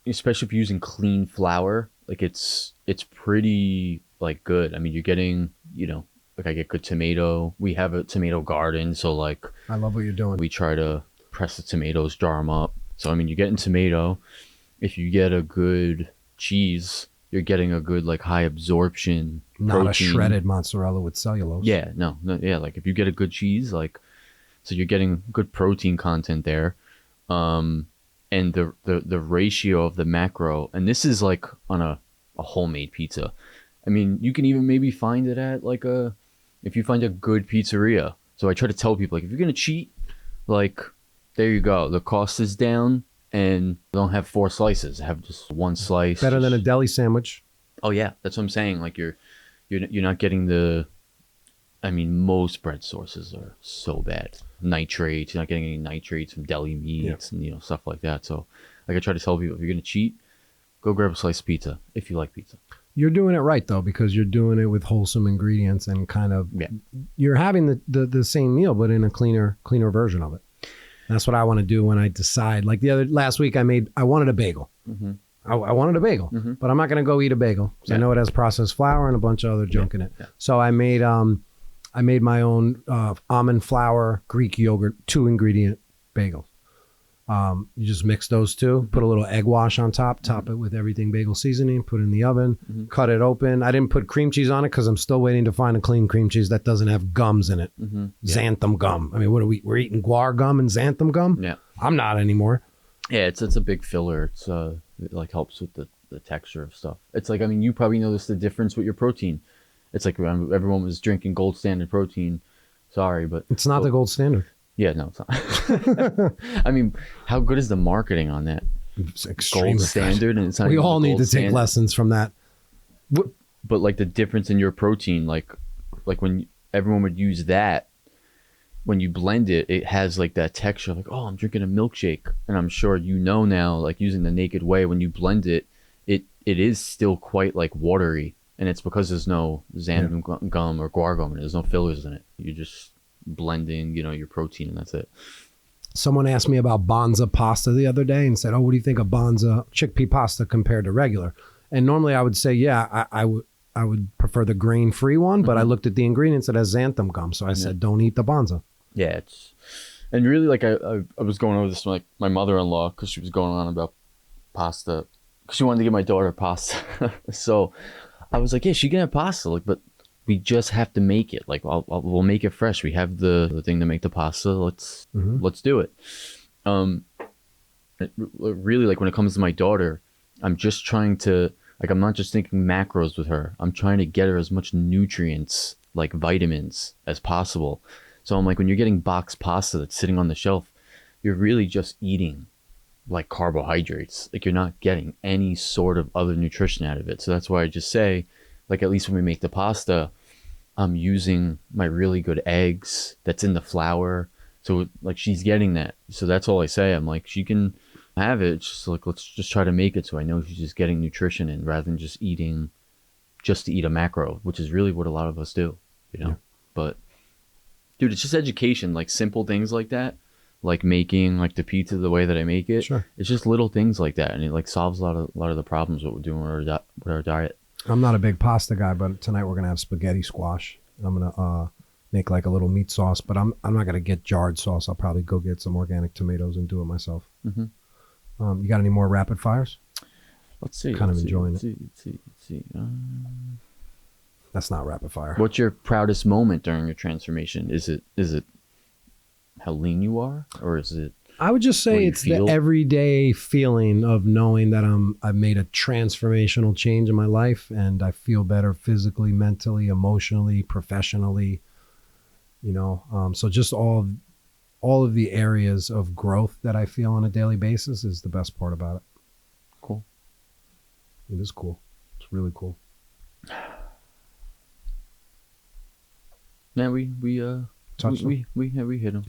S2: especially if you're using clean flour, like it's pretty like good. I mean, you're getting, like I get good tomato. We have a tomato garden, so like
S1: I love what you're doing.
S2: We try to press the tomatoes, jar them up. So I mean, you're getting tomato. If you get a good cheese, you're getting a good like high absorption
S1: not
S2: protein.
S1: A shredded mozzarella with cellulose.
S2: Yeah, no, yeah. Like if you get a good cheese, like, so you're getting good protein content there, and the ratio of the macro. And this is like on a homemade pizza. I mean, you can even maybe find it at like if you find a good pizzeria. So I try to tell people, like, if you're gonna cheat, like, there you go. The cost is down, and don't have 4 slices. Have just 1 slice.
S1: Better than a deli sandwich.
S2: Oh yeah, that's what I'm saying. Like you're not getting the. I mean, most bread sources are so bad. Nitrates. You're not getting any nitrates from deli meats and stuff like that. So, like, I try to tell people, if you're gonna cheat, go grab a slice of pizza if you like pizza.
S1: You're doing it right though, because you're doing it with wholesome ingredients and kind of you're having the same meal but in a cleaner version of it. That's what I want to do when I decide. Like last week, I wanted a bagel. Mm-hmm. I wanted a bagel, but I'm not going to go eat a bagel because I know it has processed flour and a bunch of other junk in it. Yeah. So I made my own almond flour Greek yogurt 2-ingredient bagel. You just mix those two, put a little egg wash on top it with everything bagel seasoning, put it in the oven, cut it open. I didn't put cream cheese on it because I'm still waiting to find a clean cream cheese that doesn't have gums in it. Xanthan gum. I mean, what are we're eating guar gum and xanthan gum?
S2: Yeah.
S1: I'm not anymore.
S2: Yeah, it's a big filler. It like helps with the texture of stuff. It's like, I mean, you probably noticed the difference with your protein. It's like when everyone was drinking gold standard protein. Sorry, but
S1: it's not the gold standard.
S2: Yeah, no, it's not. I mean, how good is the marketing on that?
S1: It's extreme
S2: gold standard, and it's not
S1: we
S2: even
S1: all
S2: the
S1: need
S2: gold
S1: to take
S2: standard.
S1: lessons from that.
S2: But like the difference in your protein, like when everyone would use that, when you blend it, it has like that texture, like, oh, I'm drinking a milkshake. And I'm sure you know now, like using the naked way, when you blend it, it is still quite like watery, and it's because there's no xanthan gum or guar gum, and there's no fillers in it. You're just blending, your protein, and that's it.
S1: Someone asked me about Bonza pasta the other day and said, oh, what do you think of Bonza chickpea pasta compared to regular? And normally I would say, yeah, I would prefer the grain-free one, but I looked at the ingredients, it has xanthan gum, so I said, don't eat the Bonza.
S2: Yeah, and really, like I was going over this with my mother-in-law because she was going on about pasta, because she wanted to give my daughter pasta. So I was like, yeah, she can have pasta, like, but we just have to make it. Like, we'll make it fresh. We have the thing to make the pasta. Let's do it. Really, like when it comes to my daughter, I'm just trying to, like, I'm not just thinking macros with her. I'm trying to get her as much nutrients, like vitamins, as possible. So I'm like, when you're getting boxed pasta that's sitting on the shelf, you're really just eating like carbohydrates. Like, you're not getting any sort of other nutrition out of it. So that's why I just say, like, at least when we make the pasta, I'm using my really good eggs that's in the flour. So like, she's getting that. So that's all I say. I'm like, she can have it. It's just like, let's just try to make it so I know she's just getting nutrition in, rather than just eating just to eat a macro, which is really what a lot of us do,
S1: Yeah.
S2: But dude, it's just education, like simple things like that, like making like the pizza the way that I make it.
S1: Sure.
S2: It's just little things like that, and it like solves a lot of the problems what we're doing with our diet.
S1: I'm not a big pasta guy, but tonight we're gonna have spaghetti squash. I'm gonna make like a little meat sauce, but I'm not gonna get jarred sauce. I'll probably go get some organic tomatoes and do it myself. You got any more rapid fires?
S2: Let's see.
S1: Kind of enjoying it.
S2: Let's see.
S1: That's not rapid fire.
S2: What's your proudest moment during your transformation? Is it how lean you are, or is it?
S1: I would just say it's the everyday feeling of knowing that I've made a transformational change in my life, and I feel better physically, mentally, emotionally, professionally. So just all of the areas of growth that I feel on a daily basis is the best part about it.
S2: Cool.
S1: It is cool. It's really cool.
S2: Yeah, we hit them.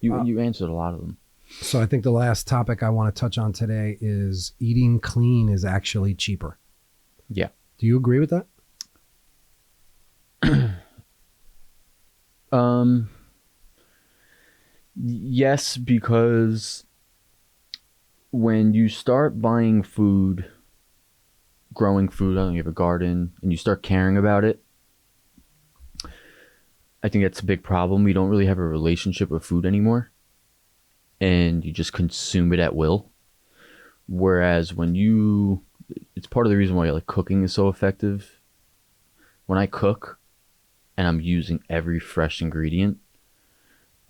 S2: You answered a lot of them.
S1: So I think the last topic I want to touch on today is eating clean is actually cheaper.
S2: Yeah.
S1: Do you agree with that?
S2: Yes, because when you start buying food, growing food, I don't know, you have a garden, and you start caring about it, I think that's a big problem. We don't really have a relationship with food anymore, and you just consume it at will. Whereas it's part of the reason why like cooking is so effective. When I cook and I'm using every fresh ingredient,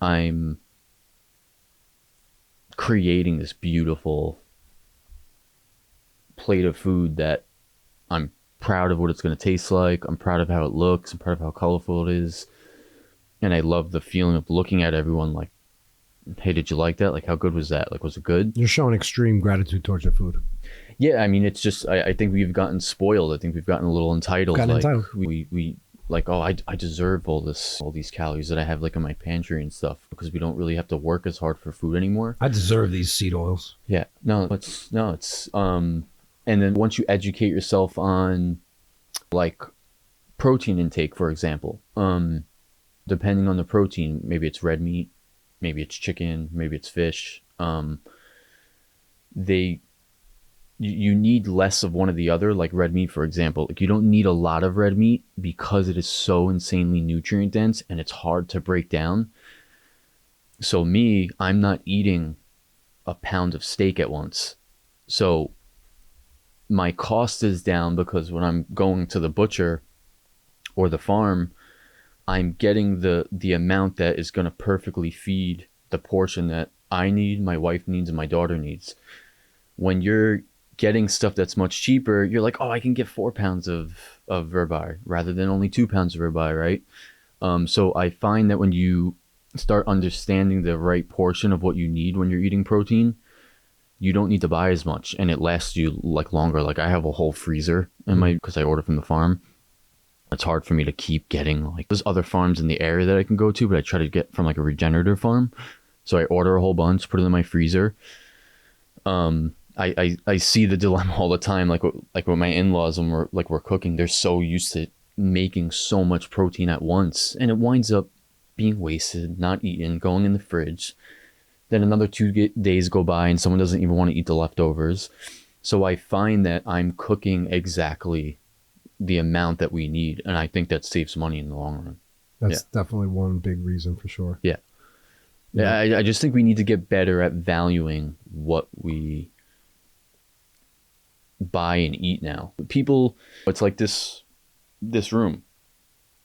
S2: I'm creating this beautiful plate of food that I'm proud of what it's going to taste like. I'm proud of how it looks. I'm proud of how colorful it is. And I love the feeling of looking at everyone like, hey, did you like that? Like, how good was that? Like, was it good?
S1: You're showing extreme gratitude towards your food.
S2: Yeah, I mean, it's just, I think we've gotten spoiled. I think we've gotten a little entitled. We like, oh, I deserve all these calories that I have like in my pantry and stuff, because we don't really have to work as hard for food anymore.
S1: I deserve these seed oils.
S2: Yeah, it's and then once you educate yourself on like protein intake, for example, depending on the protein, maybe it's red meat, maybe it's chicken, maybe it's fish. You need less of one or the other, like red meat, for example. Like, you don't need a lot of red meat because it is so insanely nutrient dense and it's hard to break down. So I'm not eating a pound of steak at once. So my cost is down because when I'm going to the butcher or the farm, I'm getting the amount that is going to perfectly feed the portion that I need, my wife needs, and my daughter needs. When you're getting stuff that's much cheaper, you're like, oh, I can get 4 pounds of ribeye rather than only 2 pounds of ribeye, right? So I find that when you start understanding the right portion of what you need when you're eating protein, you don't need to buy as much, and it lasts you like longer. Like I have a whole freezer in my, because I order from the farm. It's hard for me to keep getting, like, there's other farms in the area that I can go to, but I try to get from like a regenerative farm. So I order a whole bunch, put it in my freezer. I see the dilemma all the time, like with my in-laws when we're cooking. They're so used to making so much protein at once, and it winds up being wasted, not eaten, going in the fridge. Then another 2 days go by and someone doesn't even want to eat the leftovers. So I find that I'm cooking exactly the amount that we need, and I think that saves money in the long run.
S1: That's definitely one big reason for sure.
S2: Yeah. I just think we need to get better at valuing what we buy and eat now. People, it's like this room.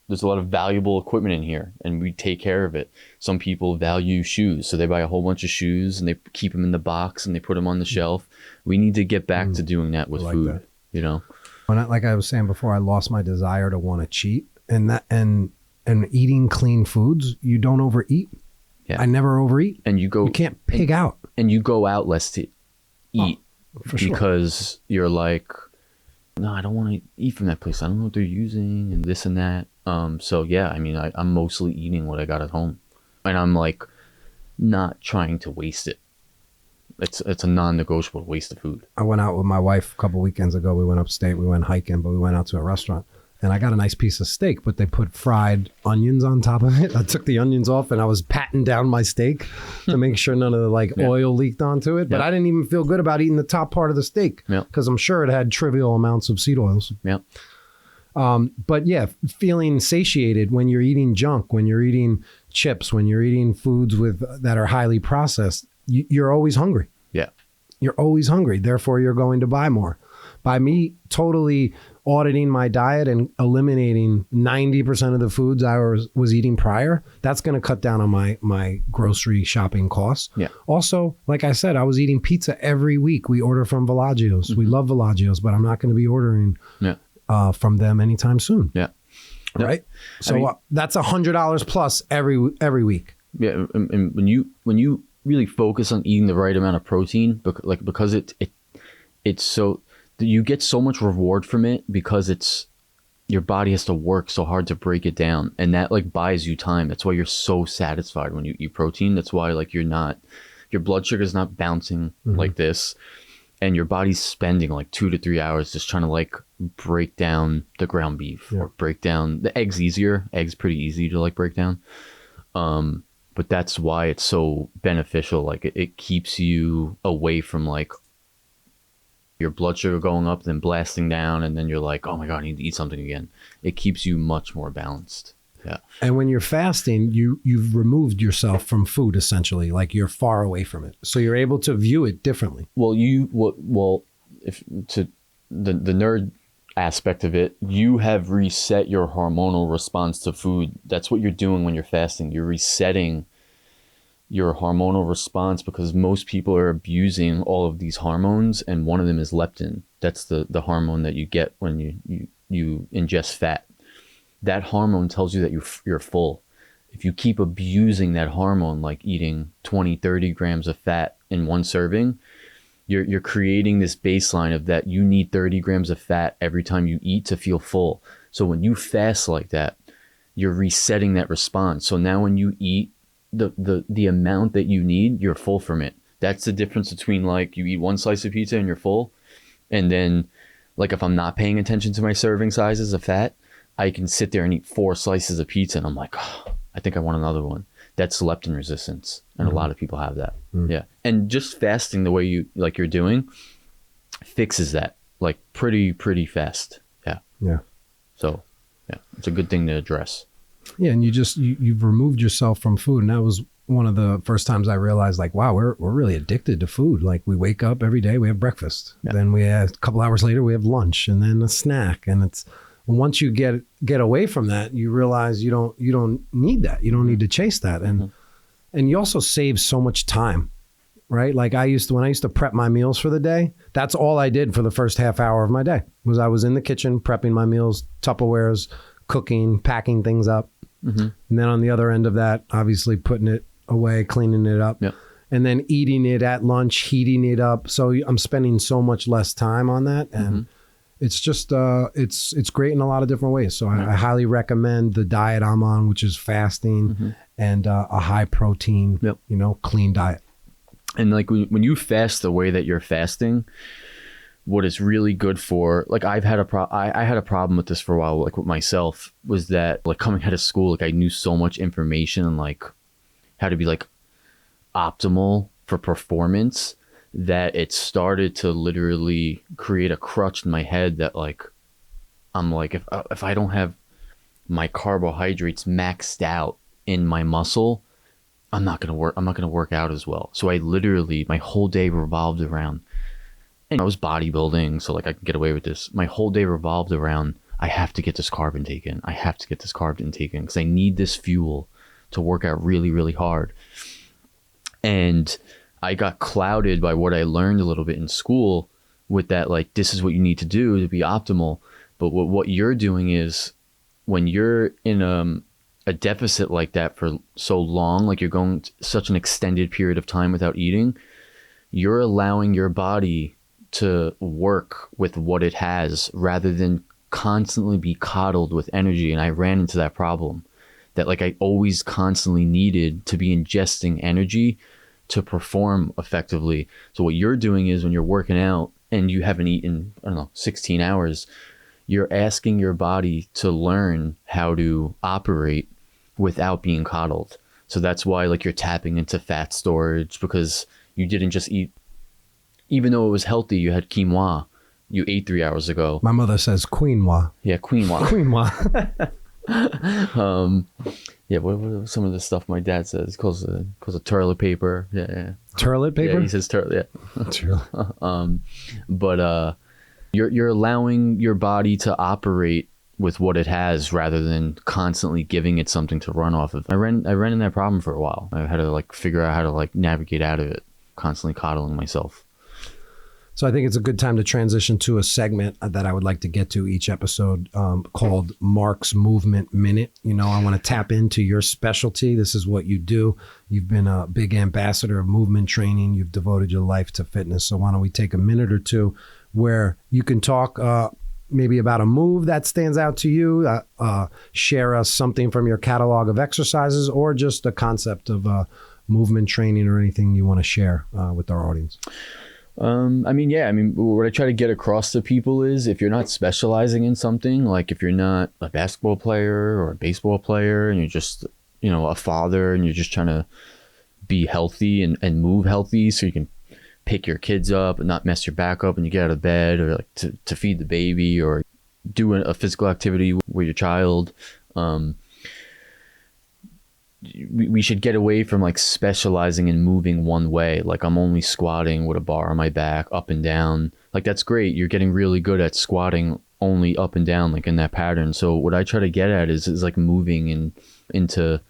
S2: There's a lot of valuable equipment in here, and we take care of it. Some people value shoes, so they buy a whole bunch of shoes and they keep them in the box and they put them on the shelf. We need to get back to doing that with food, that. You know?
S1: When like I was saying before, I lost my desire to want to cheat, and eating clean foods, you don't overeat. Yeah. I never overeat.
S2: And you
S1: can't pig out.
S2: And you go out less to eat because you're like, no, I don't want to eat from that place. I don't know what they're using and this and that. So yeah, I mean, I'm mostly eating what I got at home, and I'm like not trying to waste it. It's a non-negotiable waste of food. I
S1: went out with my wife a couple weekends ago. We went upstate. We went hiking, but we went out to a restaurant. And I got a nice piece of steak, but they put fried onions on top of it. I took the onions off and I was patting down my steak to make sure none of the oil leaked onto it. But I didn't even feel good about eating the top part of the steak because I'm sure it had trivial amounts of seed oils.
S2: Yeah.
S1: But yeah, feeling satiated when you're eating junk, when you're eating chips, when you're eating foods that are highly processed, you're always hungry.
S2: Yeah.
S1: You're always hungry. Therefore, you're going to buy more. By me totally auditing my diet and eliminating 90% of the foods I was eating prior, that's going to cut down on my grocery shopping costs.
S2: Yeah.
S1: Also, like I said, I was eating pizza every week. We order from Villaggio's. We love Villaggio's, but I'm not going to be ordering from them anytime soon.
S2: Yeah.
S1: Right. So that's $100 plus every week.
S2: Yeah. And when you really focus on eating the right amount of protein, because it's so, you get so much reward from it, because your body has to work so hard to break it down, and that buys you time. That's why you're so satisfied when you eat protein. That's why your blood sugar is not bouncing like this, and your body's spending 2 to 3 hours just trying to break down the ground beef or break down the eggs. Eggs pretty easy to break down. But that's why it's so beneficial. It keeps you away from your blood sugar going up, then blasting down, and then you're like, oh my God, I need to eat something again. It keeps you much more balanced. Yeah.
S1: And when you're fasting, you've removed yourself from food, essentially. You're far away from it. So you're able to view it differently.
S2: Well, if to the nerd aspect of it, you have reset your hormonal response to food. That's what you're doing when you're fasting. You're resetting your hormonal response, because most people are abusing all of these hormones, and one of them is leptin. That's the hormone that you get when you ingest fat. That hormone tells you that you're full. If you keep abusing that hormone, like eating 20, 30 grams of fat in one serving, you're creating this baseline of that you need 30 grams of fat every time you eat to feel full. So when you fast like that, you're resetting that response. So now when you eat the amount that you need, you're full from it. That's the difference between you eat one slice of pizza and you're full, and then if I'm not paying attention to my serving sizes of fat, I can sit there and eat 4 slices of pizza and I'm like, oh, I think I want another one. That's leptin resistance, and a lot of people have that. Yeah. And just fasting the way you're doing fixes that pretty fast. Yeah. So yeah, it's a good thing to address.
S1: Yeah, and you've removed yourself from food, and that was one of the first times I realized, like, wow, we're really addicted to food. Like, we wake up every day, we have breakfast. Yeah. Then a couple hours later, we have lunch and then a snack. And it's once you get away from that, you realize you don't need that. You don't need to chase that. And and you also save so much time, right? Like when I used to prep my meals for the day, that's all I did for the first half hour of my day was I was in the kitchen prepping my meals, Tupperwares, cooking, packing things up. And then on the other end of that, obviously putting it away, cleaning it up, and then eating it at lunch, heating it up. So I'm spending so much less time on that. And it's just, it's great in a lot of different ways. So I highly recommend the diet I'm on, which is fasting and a high protein, clean diet.
S2: And like when you fast the way that you're fasting, what it's really good for, like I had a problem with this for a while, like with myself, was that like coming out of school, like I knew so much information and like how to be like optimal for performance that it started to literally create a crutch in my head that like, I'm like, if I don't have my carbohydrates maxed out in my muscle, I'm not going to work out as well. So I literally, my whole day revolved around, and I was bodybuilding, so like I can get away with this. My whole day revolved around, I have to get this carb intake in. I have to get this carb intake in because I need this fuel to work out really, really hard. And I got clouded by what I learned a little bit in school with that, like, this is what you need to do to be optimal. But what you're doing is when you're in a deficit like that for so long, like you're going such an extended period of time without eating, you're allowing your body to work with what it has rather than constantly be coddled with energy. And I ran into that problem that like I always constantly needed to be ingesting energy to perform effectively. So what you're doing is when you're working out and you haven't eaten, 16 hours, you're asking your body to learn how to operate without being coddled. So that's why like you're tapping into fat storage, because you didn't just eat, even though it was healthy, you had quinoa you ate 3 hours ago.
S1: My mother says quinoa.
S2: Yeah, quinoa.
S1: Quinoa.
S2: Yeah, what some of the stuff my dad says? He calls it toilet paper. Yeah.
S1: Toilet paper?
S2: Yeah, he says toilet. Yeah. But you're allowing your body to operate with what it has rather than constantly giving it something to run off of. I ran in that problem for a while. I had to like figure out how to like navigate out of it, constantly coddling myself.
S1: So I think it's a good time to transition to a segment that I would like to get to each episode called Marc's Movement Minute. I want to tap into your specialty. This is what you do. You've been a big ambassador of movement training. You've devoted your life to fitness. So why don't we take a minute or two where you can talk maybe about a move that stands out to you, share us something from your catalog of exercises, or just a concept of movement training or anything you want to share with our audience.
S2: What I try to get across to people is if you're not specializing in something, like if you're not a basketball player or a baseball player and you're just, a father and you're just trying to be healthy and move healthy so you can pick your kids up and not mess your back up when you get out of bed, or like to feed the baby or do a physical activity with your child. We should get away from like specializing in moving one way. Like I'm only squatting with a bar on my back up and down. Like that's great. You're getting really good at squatting only up and down, like in that pattern. So what I try to get at is like moving into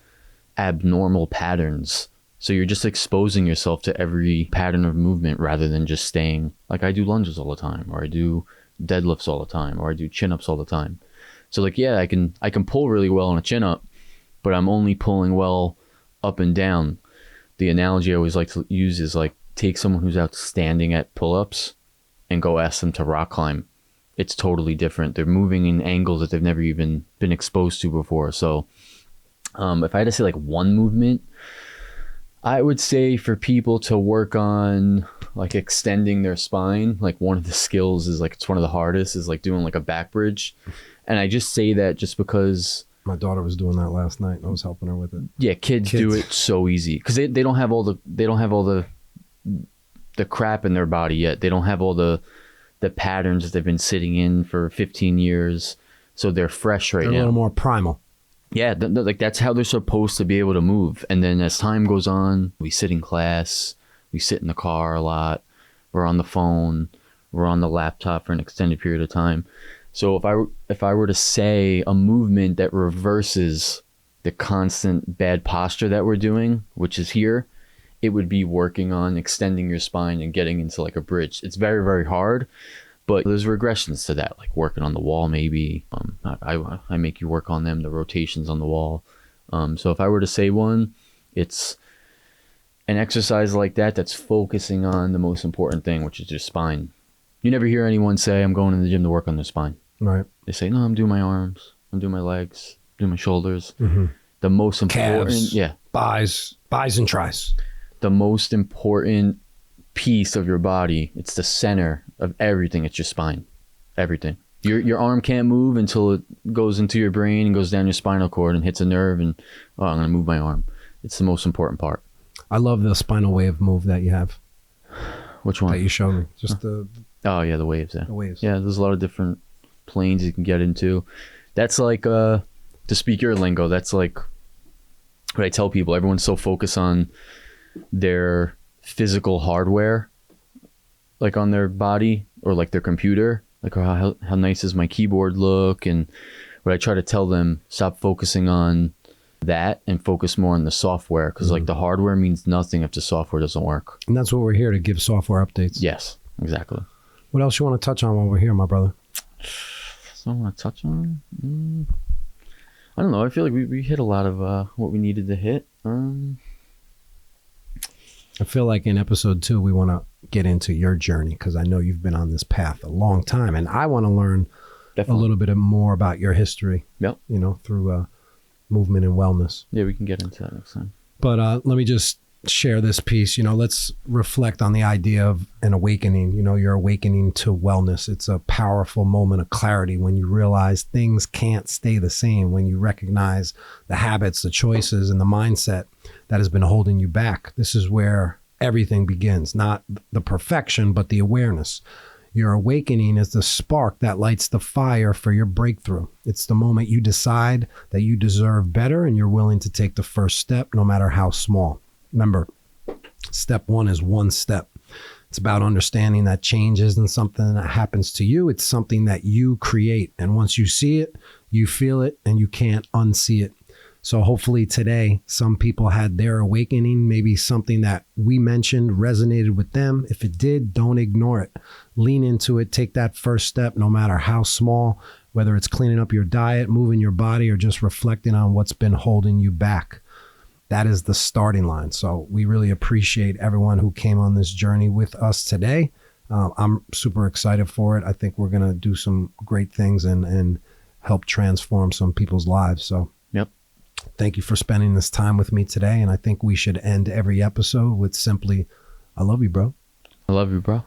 S2: abnormal patterns. So you're just exposing yourself to every pattern of movement rather than just staying like I do lunges all the time, or I do deadlifts all the time, or I do chin-ups all the time. So like, yeah, I can pull really well on a chin-up, but I'm only pulling well up and down. The analogy I always like to use is like take someone who's outstanding at pull-ups and go ask them to rock climb. It's totally different. They're moving in angles that they've never even been exposed to before. So if I had to say like one movement, I would say for people to work on like extending their spine. Like one of the skills is like, it's one of the hardest, is like doing like a back bridge. And I just say that just because
S1: my daughter was doing that last night and I was helping her with it.
S2: Yeah, kids do it so easy because they don't have all the crap in their body yet. They don't have all the patterns that they've been sitting in for 15 years. So they're fresh right now.
S1: They're a little more primal.
S2: Yeah, like that's how they're supposed to be able to move. And then as time goes on, we sit in class, we sit in the car a lot, we're on the phone, we're on the laptop for an extended period of time. So if I were to say a movement that reverses the constant bad posture that we're doing, which is here, it would be working on extending your spine and getting into like a bridge. It's very, very hard, but there's regressions to that, like working on the wall maybe. I make you work on them, the rotations on the wall. So if I were to say one, it's an exercise like that that's focusing on the most important thing, which is your spine. You never hear anyone say, I'm going to the gym to work on their spine.
S1: Right.
S2: They say, no, I'm doing my arms, I'm doing my legs, doing my shoulders.
S1: Mm-hmm.
S2: The most important,
S1: Calves, buys and tries.
S2: The most important piece of your body, it's the center of everything. It's your spine, everything. Your arm can't move until it goes into your brain and goes down your spinal cord and hits a nerve and, oh, I'm going to move my arm. It's the most important part.
S1: I love the spinal wave move that you have.
S2: Which one?
S1: That you showed me. Just the
S2: the waves. Yeah.
S1: The waves.
S2: Yeah, there's a lot of different planes you can get into. That's like, to speak your lingo, that's like what I tell people. Everyone's so focused on their physical hardware, like on their body or like their computer, like, oh, how nice does my keyboard look? And what I try to tell them, stop focusing on that and focus more on the software, because like the hardware means nothing if the software doesn't work.
S1: And that's what we're here to give, software updates.
S2: Yes, exactly.
S1: What else you want to touch on while we're here, my brother?
S2: So I want to touch on, I don't know, I feel like we hit a lot of what we needed to hit.
S1: I feel like in episode 2 we want to get into your journey, because I know you've been on this path a long time, and I want to learn a little bit more about your history.
S2: Yep.
S1: You know, through movement and wellness.
S2: Yeah, we can get into that next time.
S1: But let me just share this piece. You know, let's reflect on the idea of an awakening. You know, you're awakening to wellness. It's a powerful moment of clarity when you realize things can't stay the same, when you recognize the habits, the choices, and the mindset that has been holding you back. This is where everything begins, not the perfection, but the awareness. Your awakening is the spark that lights the fire for your breakthrough. It's the moment you decide that you deserve better and you're willing to take the first step, no matter how small. Remember, step 1 is one step. It's about understanding that change isn't something that happens to you. It's something that you create. And once you see it, you feel it, and you can't unsee it. So hopefully today, some people had their awakening. Maybe something that we mentioned resonated with them. If it did, don't ignore it. Lean into it. Take that first step, no matter how small, whether it's cleaning up your diet, moving your body, or just reflecting on what's been holding you back. That is the starting line. So we really appreciate everyone who came on this journey with us today. I'm super excited for it. I think we're going to do some great things and help transform some people's lives. So
S2: yep.
S1: Thank you for spending this time with me today. And I think we should end every episode with simply, I love you, bro.
S2: I love you, bro.